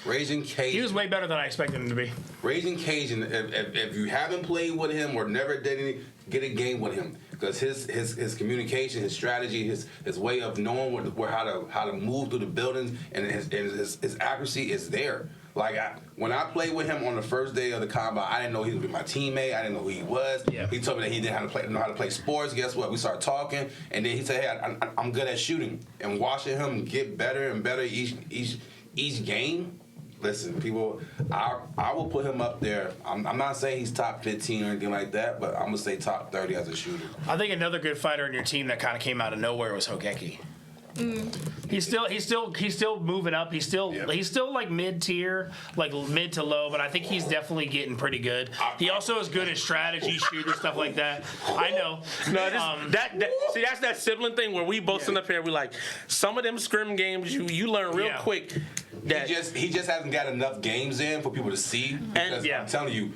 Raising Cajun. He was way better than I expected him to be. Raising Cajun. If you haven't played with him or never did any, get a game with him, because his communication, his strategy, his way of knowing how to move through the buildings, and his accuracy is there. Like when I played with him on the first day of the combine, I didn't know he would be my teammate. I didn't know who he was. Yeah. He told me that he didn't know how to play sports. Guess what? We started talking, and then he said, "Hey, I'm good at shooting." And watching him get better and better each game. Listen, people, I will put him up there. I'm not saying he's top 15 or anything like that, but I'm gonna say top 30 as a shooter. I think another good fighter in your team that kind of came out of nowhere was Hogeki. He's still moving up. He's still like mid tier, like mid to low. But I think he's definitely getting pretty good. He also is good at strategy, shooter stuff like that. I know. No, see, that's that sibling thing where we both sit up here. We like some of them scrim games. You learn real quick that he just hasn't got enough games in for people to see. Because I'm telling you,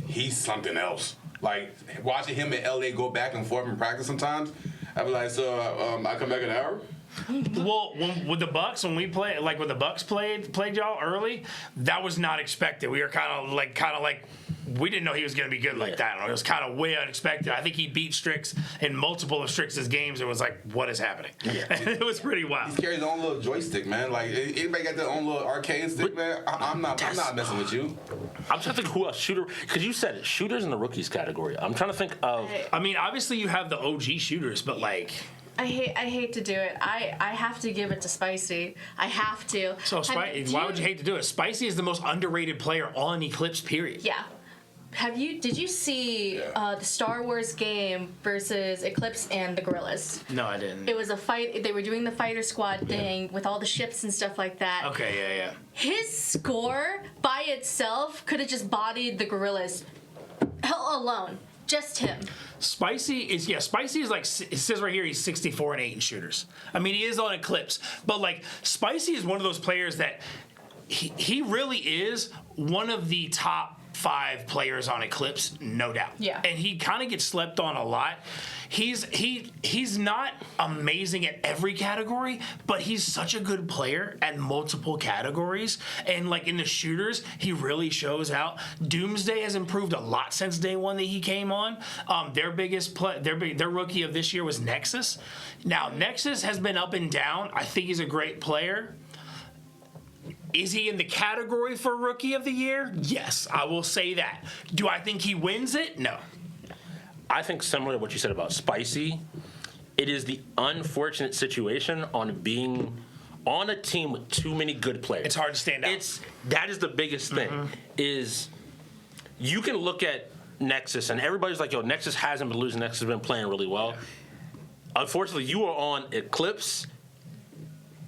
he's something else. Like watching him in LA go back and forth in practice sometimes. I'd be like, so I come back in an hour. Well, with the Bucks, when we played, like when the Bucks played y'all early, that was not expected. We were kind of like we didn't know he was going to be good like that. It was kind of way unexpected. I think he beat Strix in multiple of Strix's games. It was like, what is happening? Yeah. It was pretty wild. He carries his own little joystick, man. Like anybody got their own little arcade stick, man. I'm not messing with you. I'm trying to think who else shooter, because you said it, shooters in the rookies category. I'm trying to think of. I mean, obviously you have the OG shooters, but like. I hate to do it. I have to give it to Spicy. I have to. So why would you hate to do it? Spicy is the most underrated player on Eclipse, period. Yeah. Did you see the Star Wars game versus Eclipse and the Gorillas? No, I didn't. It was a fight. They were doing the fighter squad thing with all the ships and stuff like that. Okay, yeah. His score by itself could have just bodied the Gorillas alone. Just him. Spicy is like, it says right here he's 64-8 in shooters. I mean, he is on Eclipse, but like Spicy is one of those players that he really is one of the top 5 players on Eclipse, no doubt. Yeah. And he kind of gets slept on a lot. He's not amazing at every category, but he's such a good player at multiple categories. And like in the shooters, he really shows out. Doomsday has improved a lot since day one that he came on. Their rookie of this year was Nexus. Now Nexus has been up and down. I think he's a great player. Is he in the category for Rookie of the Year? Yes, I will say that. Do I think he wins it? No. I think similar to what you said about Spicy, it is the unfortunate situation on being on a team with too many good players. It's hard to stand out. That is the biggest thing, is you can look at Nexus, and everybody's like, yo, Nexus hasn't been losing. Nexus has been playing really well. Yeah. Unfortunately, you are on Eclipse.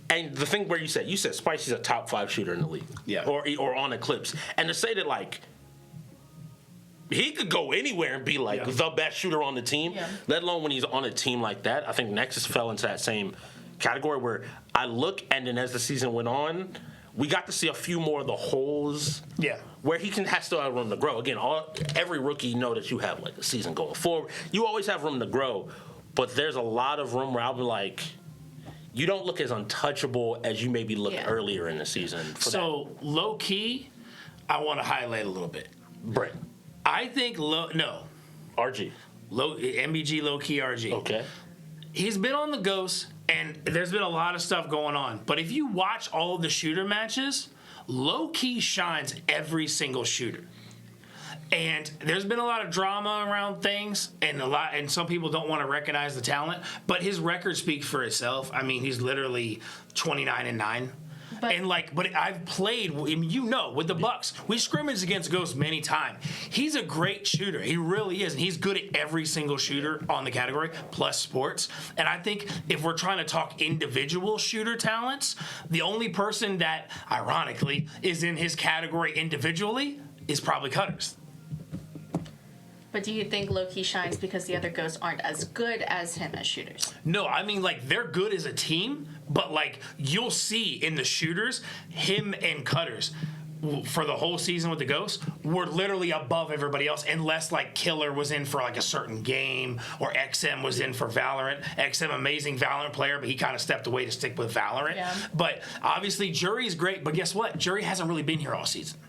And the thing where you said Spicy's a top 5 shooter in the league, or on Eclipse, and to say that like he could go anywhere and be like the best shooter on the team, let alone when he's on a team like that. I think Nexus fell into that same category where I look, and then as the season went on, we got to see a few more of the holes. Yeah. Where he has still have room to grow. Again, every rookie, you know that you have like a season going forward. You always have room to grow, but there's a lot of room where I'll be like, you don't look as untouchable as you maybe looked earlier in the season. So low key, I want to highlight a little bit. Brent. I think RG. MBG low key RG. Okay. He's been on the Ghost, and there's been a lot of stuff going on. But if you watch all of the shooter matches, low key shines every single shooter. And there's been a lot of drama around things, and some people don't want to recognize the talent. But his record speaks for itself. I mean, he's literally 29-9. But I've played, with the Bucks, we scrimmaged against Ghost many times. He's a great shooter. He really is, and he's good at every single shooter on the category, plus sports. And I think if we're trying to talk individual shooter talents, the only person that, ironically, is in his category individually is probably Cutters. But do you think low-key shines because the other ghosts aren't as good as him as shooters? No, I mean, like, they're good as a team, but, like, you'll see in the shooters, him and Cutters, for the whole season with the Ghosts, were literally above everybody else, unless, like, Killer was in for, like, a certain game, or XM was in for Valorant. XM, amazing Valorant player, but he kind of stepped away to stick with Valorant. Yeah. But, obviously, Jury's great, but guess what? Jury hasn't really been here all season.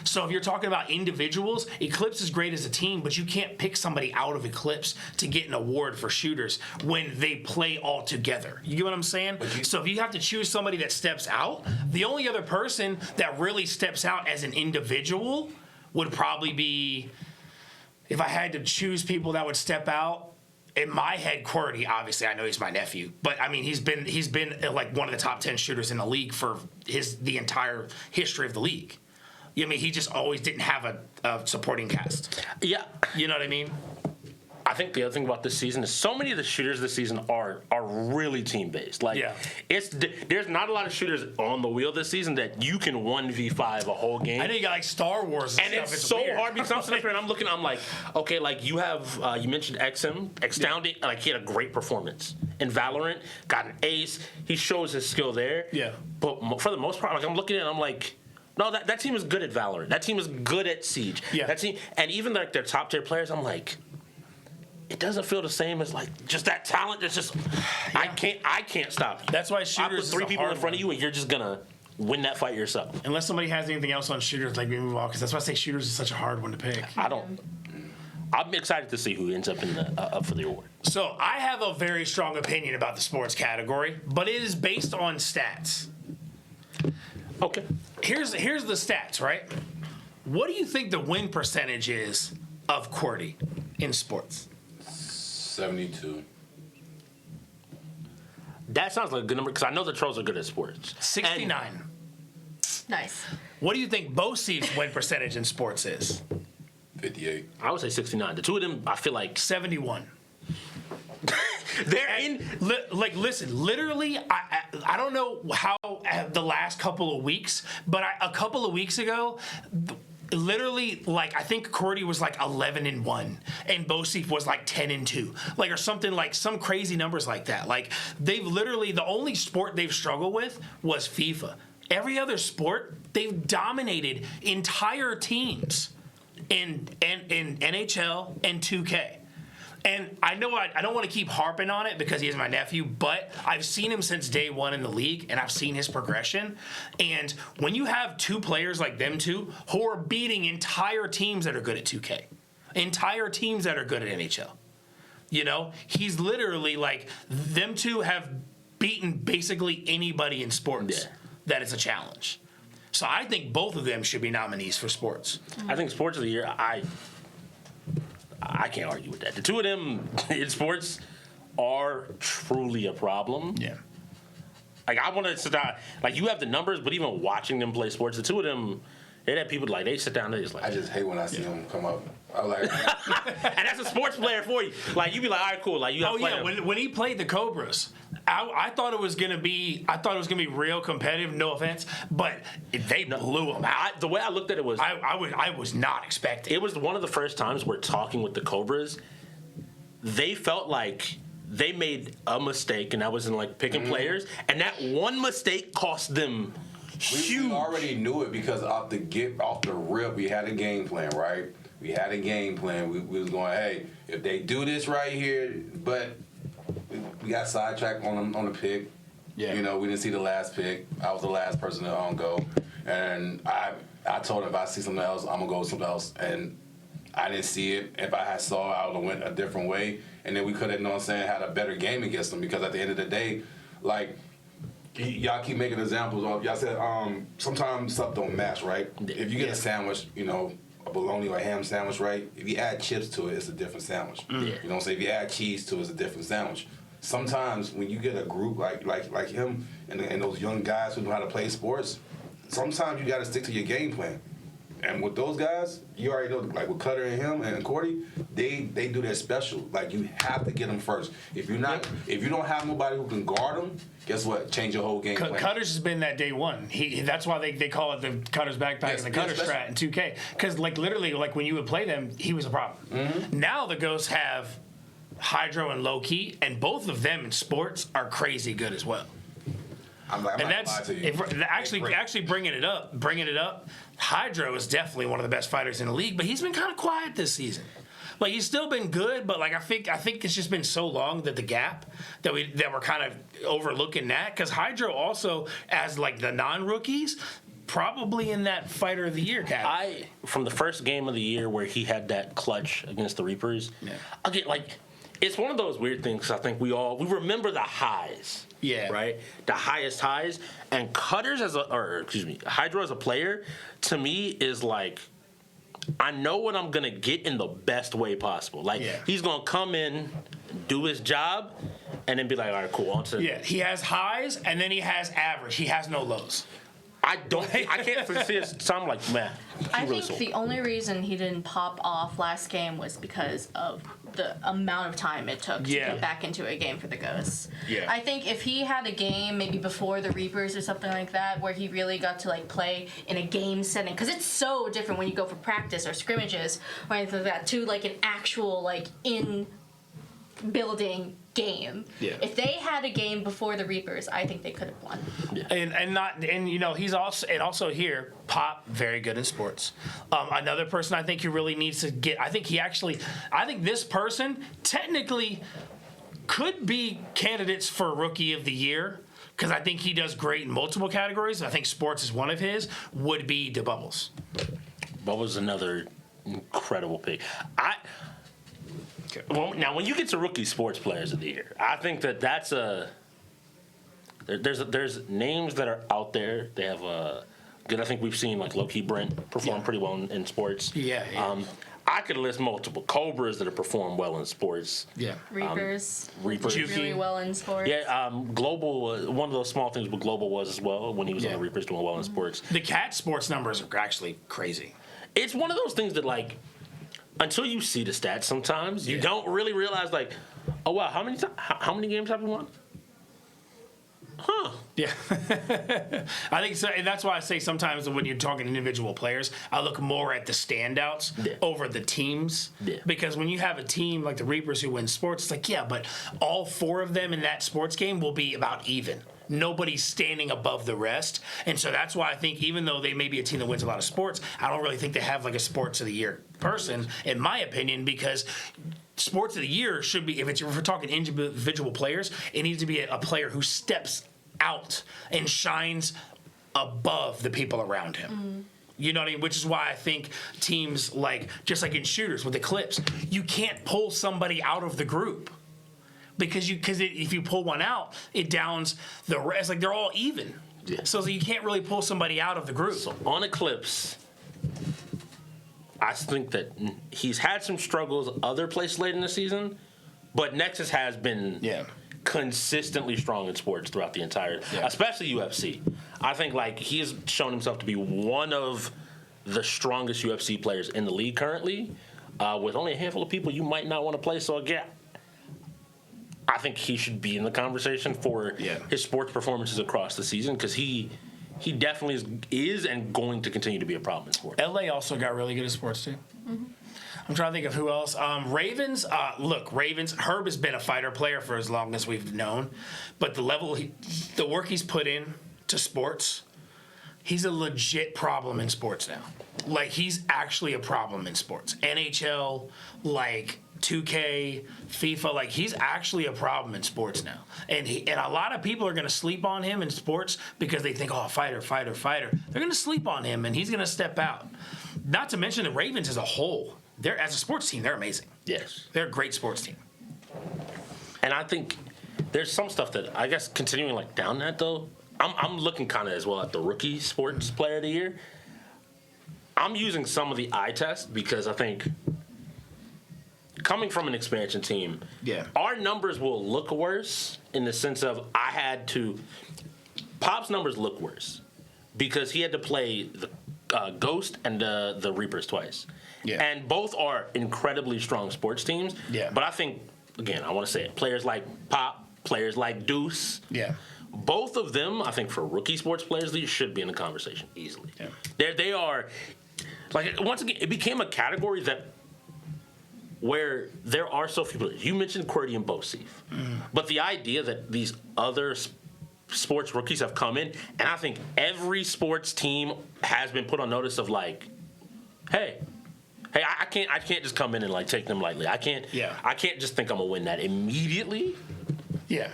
So if you're talking about individuals, Eclipse is great as a team, but you can't pick somebody out of Eclipse to get an award for shooters when they play all together. You get what I'm saying? So if you have to choose somebody that steps out, the only other person that really steps out as an individual would probably be, if I had to choose people that would step out, in my head, QWERTY, obviously, I know he's my nephew, but I mean, he's been like one of the top 10 shooters in the league for the entire history of the league. I mean, he just always didn't have a supporting cast. Yeah. You know what I mean? I think the other thing about this season is so many of the shooters this season are really team based. Like there's not a lot of shooters on the wheel this season that you can 1v5 a whole game. I know you got like Star Wars and stuff. It's so weird. hard because I'm sitting there and I'm looking. I'm like, okay, like you have you mentioned XM, astounding. Like he had a great performance in Valorant, got an ace. He shows his skill there. Yeah. But for the most part, like I'm looking at it, I'm like. No, that team is good at Valorant. That team is good at Siege. Yeah. That team, and even like their top tier players, I'm like, it doesn't feel the same as like just that talent. That's just I can't stop you. That's why I shooters put is 3 a people in hard front one. of you, and you're just gonna win that fight yourself. Unless somebody has anything else on shooters, like we move on, because that's why I say shooters is such a hard one to pick. I'm excited to see who ends up in the up for the award. So I have a very strong opinion about the sports category, but it is based on stats. Okay. Here's the stats, right? What do you think the win percentage is of QWERTY in sports? 72. That sounds like a good number because I know the trolls are good at sports. 69. Nice. What do you think BOCEAF's win percentage in sports is? 58. I would say 69. The two of them, I feel like 71. they're in. Listen, literally, I don't know how the last couple of weeks, but a couple of weeks ago, literally, like I think QWERTY was like 11-1, and BOCEAF was like 10-2, like or something like some crazy numbers like that. Like they've literally the only sport they've struggled with was FIFA. Every other sport they've dominated entire teams in NHL and 2K. And I know I don't want to keep harping on it because he is my nephew, but I've seen him since day one in the league, and I've seen his progression. And when you have two players like them two who are beating entire teams that are good at 2K, entire teams that are good at NHL, you know, he's literally like, them two have beaten basically anybody in sports that is a challenge. So I think both of them should be nominees for sports. I think sports of the year. I can't argue with that. The two of them in sports are truly a problem. Yeah. Like I want to sit down. Like you have the numbers, but even watching them play sports, the two of them, they have people like they sit down. They just like. I just hate when I see them come up. I like. And that's a sports player for you. Like you be like, all right, cool. Like you. Oh yeah, when he played the Cobras, I thought it was gonna be real competitive. No offense, but they blew him out. The way I looked at it was, I was not expecting. it was one of the first times we're talking with the Cobras. They felt like they made a mistake, and that was in like picking players, and that one mistake cost them huge. We already knew it because off the rip, we had a game plan, right? We had a game plan. We was going, hey, if they do this right here, but we got sidetracked on the pick. Yeah. You know, we didn't see the last pick. I was the last person to go, and I told him if I see something else, I'm gonna go with something else, and I didn't see it. If I had saw it, I would have went a different way, and then we could have, you know what I'm saying, had a better game against them because at the end of the day, like. Y'all keep making examples of, y'all said sometimes stuff don't match, right? If you get a sandwich, you know, a bologna or a ham sandwich, right? If you add chips to it, it's a different sandwich. You know what I'm saying? If you add cheese to it, it's a different sandwich. Sometimes when you get a group like him and those young guys who know how to play sports, sometimes you got to stick to your game plan. And with those guys, you already know, like with Cutter and him and QWERTY, they do their special. Like you have to get them first. If you don't have nobody who can guard them, guess what? Change your whole game plan. Cutter's has been that day one. That's why they call it the Cutter's backpack and the Cutter strat in 2K. Because like literally, like when you would play them, he was a problem. Now the Ghosts have Hydro and Low Key, and both of them in sports are crazy good as well. I'm not And gonna lie that's to you. actually bringing it up. Hydro is definitely one of the best fighters in the league, but he's been kind of quiet this season. Like he's still been good, but like I think it's just been so long that the gap that we're kind of overlooking that because Hydro also as like the non-rookies probably in that fighter of the year category. From the first game of the year where he had that clutch against the Reapers, again, like it's one of those weird things. I think we remember the highs. Yeah. Right? The highest highs. And Hydro as a player, to me, is like, I know what I'm going to get in the best way possible. Like, he's going to come in, do his job, and then be like, all right, cool, on to... Yeah, he has highs, and then he has average. He has no lows. I can't see it sound like, man. I think the only reason he didn't pop off last game was because of the amount of time it took to get back into a game for the Ghosts. Yeah. I think if he had a game maybe before the Reapers or something like that where he really got to like play in a game setting, because it's so different when you go for practice or scrimmages or anything like that to like an actual like in building game. Yeah. If they had a game before the Reapers, I think they could have won. And you know, he's also here. Pop, very good in sports. Another person I think he really needs to get. I think this person technically could be candidates for Rookie of the Year because I think he does great in multiple categories. I think sports is one of his. Would be DeBubbles. Bubbles another incredible pick. Well, now when you get to Rookie Sports Players of the Year, I think that's there's names that are out there. They have good. I think we've seen like Low-Key Brent perform pretty well in sports. Yeah. I could list multiple Cobras that have performed well in sports. Yeah. Reapers. Juki. Really well in sports. Yeah, Global, one of those small things with Global was as well when he was on the Reapers doing well in sports. The Cat sports numbers are actually crazy. It's one of those things that like, until you see the stats sometimes, you don't really realize like, oh wow, how many games have we won? Huh. Yeah. I think so, and that's why I say sometimes when you're talking individual players, I look more at the standouts over the teams. Yeah. Because when you have a team like the Reapers who win sports, it's like, yeah, but all four of them in that sports game will be about even. Nobody's standing above the rest. And so that's why I think even though they may be a team that wins a lot of sports, I don't really think they have like a sports of the year person, in my opinion, because sports of the year should be, if we're talking individual players, it needs to be a player who steps out and shines above the people around him. You know what I mean? Which is why I think teams like, just like in shooters with the Clips, you can't pull somebody out of the group. Because if you pull one out, it downs the rest. Like they're all even. Yeah. So you can't really pull somebody out of the group. So on Eclipse, I think that he's had some struggles other places late in the season, but Nexus has been consistently strong in sports throughout the entire, especially UFC. I think like he has shown himself to be one of the strongest UFC players in the league currently, with only a handful of people you might not want to play. So again, I think he should be in the conversation for his sports performances across the season because he definitely is and going to continue to be a problem in sports. LA also got really good at sports too. I'm trying to think of who else. Ravens. Ravens. Herb has been a fighter player for as long as we've known, but the work he's put in to sports, he's a legit problem in sports now. Like he's actually a problem in sports. NHL, like 2K, FIFA, like he's actually a problem in sports now. And a lot of people are going to sleep on him in sports because they think, oh, fighter. They're going to sleep on him and he's going to step out. Not to mention the Ravens as a whole. They're as a sports team, they're amazing. Yes. They're a great sports team. And I think there's some stuff that I guess continuing like down that though, I'm looking kind of as well at the Rookie Sports Player of the Year. I'm using some of the eye test because I think coming from an expansion team, our numbers will look worse in the sense of Pop's numbers look worse because he had to play the Ghost and the Reapers twice. Yeah. And both are incredibly strong sports teams. Yeah. But I think, again, I want to say it, players like Pop, players like Deuce. Yeah. Both of them, I think, for Rookie Sports Players League should be in the conversation easily. Yeah. They are, like, once again, it became a category that where there are so few players. You mentioned QWERTY and Bosif. But the idea that these other sports rookies have come in, and I think every sports team has been put on notice of like, hey, I can't just come in and like take them lightly. I can't just think I'm gonna win that immediately. Yeah.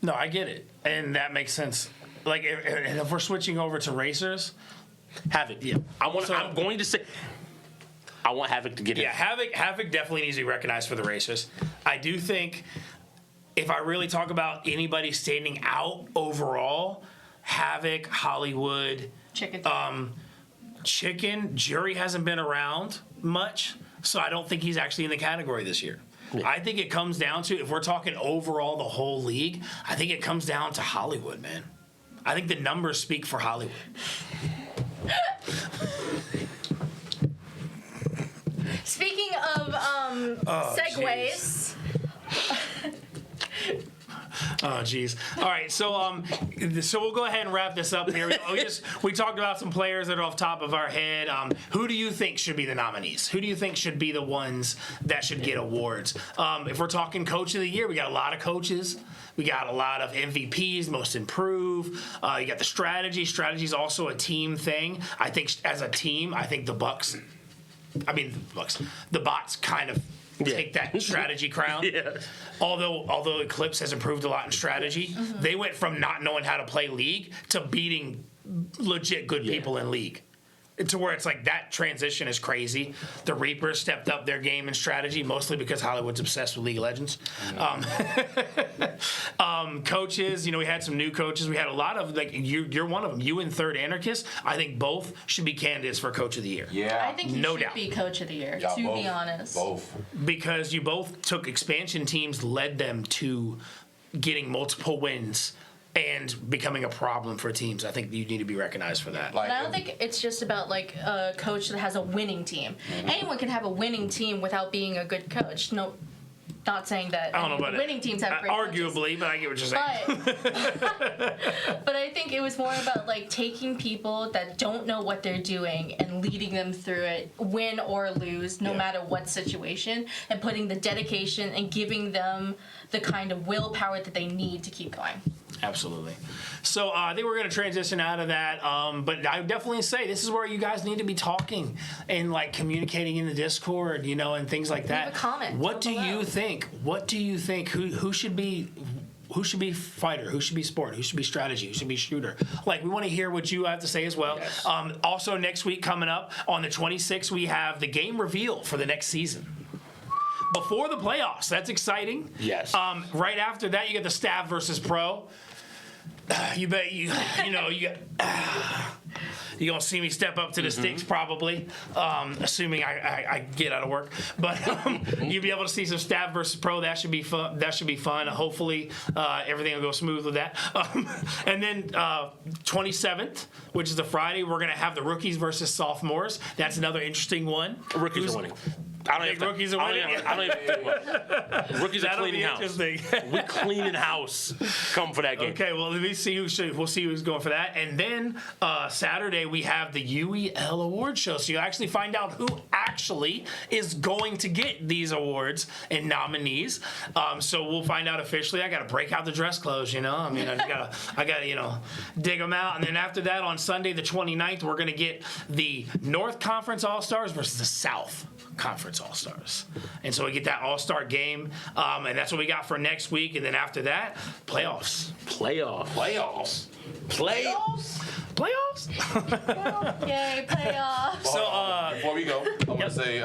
No, I get it, and that makes sense. Like, if we're switching over to racers, Havoc. Yeah, I'm going to say, I want Havoc to get it. Yeah, Havoc definitely needs to be recognized for the racers. I do think, if I really talk about anybody standing out overall, Havoc, Hollywood, Chicken. Jury hasn't been around much, so I don't think he's actually in the category this year. Yeah. I think it comes down to, if we're talking overall the whole league, I think it comes down to Hollywood, man. I think the numbers speak for Hollywood. Speaking of segues. Oh, geez. All right, so we'll go ahead and wrap this up here. We talked about some players that are off top of our head. Who do you think should be the nominees? Who do you think should be the ones that should get awards? If we're talking Coach of the Year, we got a lot of coaches. We got a lot of MVPs, Most Improved. You got the strategy. Strategy is also a team thing. I think as a team, I think the Bots kind of take that strategy crown. Yeah. Although Eclipse has improved a lot in strategy, they went from not knowing how to play League to beating legit good people in League. To where it's like that transition is crazy. The Reapers stepped up their game and strategy, mostly because Hollywood's obsessed with League of Legends. Coaches, we had some new coaches. We had a lot of, you're one of them. You and Third Anarchist, I think both should be candidates for Coach of the Year. Yeah. I think you should be Coach of the Year, to be honest. Both. Because you both took expansion teams, led them to getting multiple wins and becoming a problem for teams. I think you need to be recognized for that. But I don't think it's just about a coach that has a winning team. Anyone can have a winning team without being a good coach. No, not saying that I don't know about winning teams have great arguably, coaches. but I get what you're saying. But I think it was more about taking people that don't know what they're doing and leading them through it, win or lose, no matter what situation, and putting the dedication and giving them the kind of willpower that they need to keep going. Absolutely. So I think we're going to transition out of that. But I would definitely say this is where you guys need to be talking and communicating in the Discord, and things like that. Leave a comment. What do you think? What do you think? Who should be? Who should be fighter? Who should be sport? Who should be strategy? Who should be shooter? We want to hear what you have to say as well. Yes. Also, next week coming up on the 26th, we have the game reveal for the next season. Before the playoffs, that's exciting. Yes. Right after that, you get the staff versus pro. You bet you're gonna see me step up to the sticks probably, assuming I get out of work. But you'll be able to see some staff versus pro. That should be fun. Hopefully everything will go smooth with that. And then 27th, which is the Friday, we're gonna have the rookies versus sophomores. That's another interesting one. Rookies are winning. I don't even rookies are winning. I don't even think about it. Rookies are cleaning house. We cleaning house. Come for that game. Okay, well, we'll see who's going for that. And then Saturday, we have the UEL Award Show. So you actually find out who actually is going to get these awards and nominees. So we'll find out officially. I got to break out the dress clothes, I gotta dig them out. And then after that, on Sunday, the 29th, we're going to get the North Conference All-Stars versus the South Conference All-Stars. And so we get that All-Star game, and that's what we got for next week. And then after that, playoffs. Yay, playoffs. So before we go, I want to say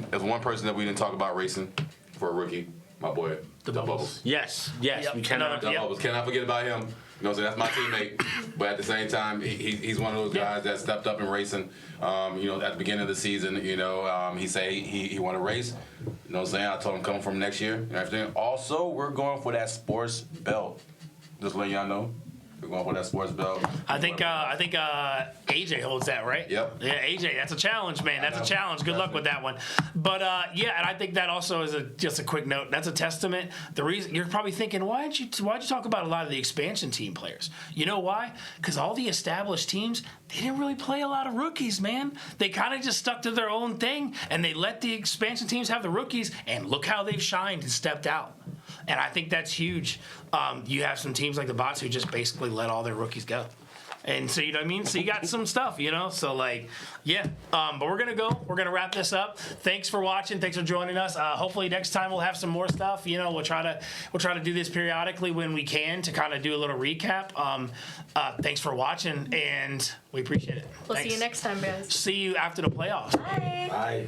there's one person that we didn't talk about racing for a rookie, my boy, the Bubbles. Yes. Yep. We cannot. Bubbles. Cannot forget about him. That's my teammate. But at the same time, he's one of those guys that stepped up in racing. At the beginning of the season, he said he want to race. I told him come from next year and everything. Also, we're going for that sports belt. Just letting y'all know. We're going for that sports belt. I think AJ holds that, right? Yep. Yeah, AJ, that's a challenge, man. That's a challenge. Good luck with that one. But and I think that also is just a quick note. That's a testament. The reason you're probably thinking, why'd you talk about a lot of the expansion team players? You know why? Because all the established teams, they didn't really play a lot of rookies, man. They kind of just stuck to their own thing, and they let the expansion teams have the rookies, and look how they've shined and stepped out. And I think that's huge. You have some teams like the Bots who just basically let all their rookies go. And so, So you got some stuff, So, but we're going to go. We're going to wrap this up. Thanks for watching. Thanks for joining us. Hopefully next time we'll have some more stuff. We'll try to do this periodically when we can to kind of do a little recap. Thanks for watching, and we appreciate it. We'll see you next time, guys. See you after the playoffs. Bye. Bye.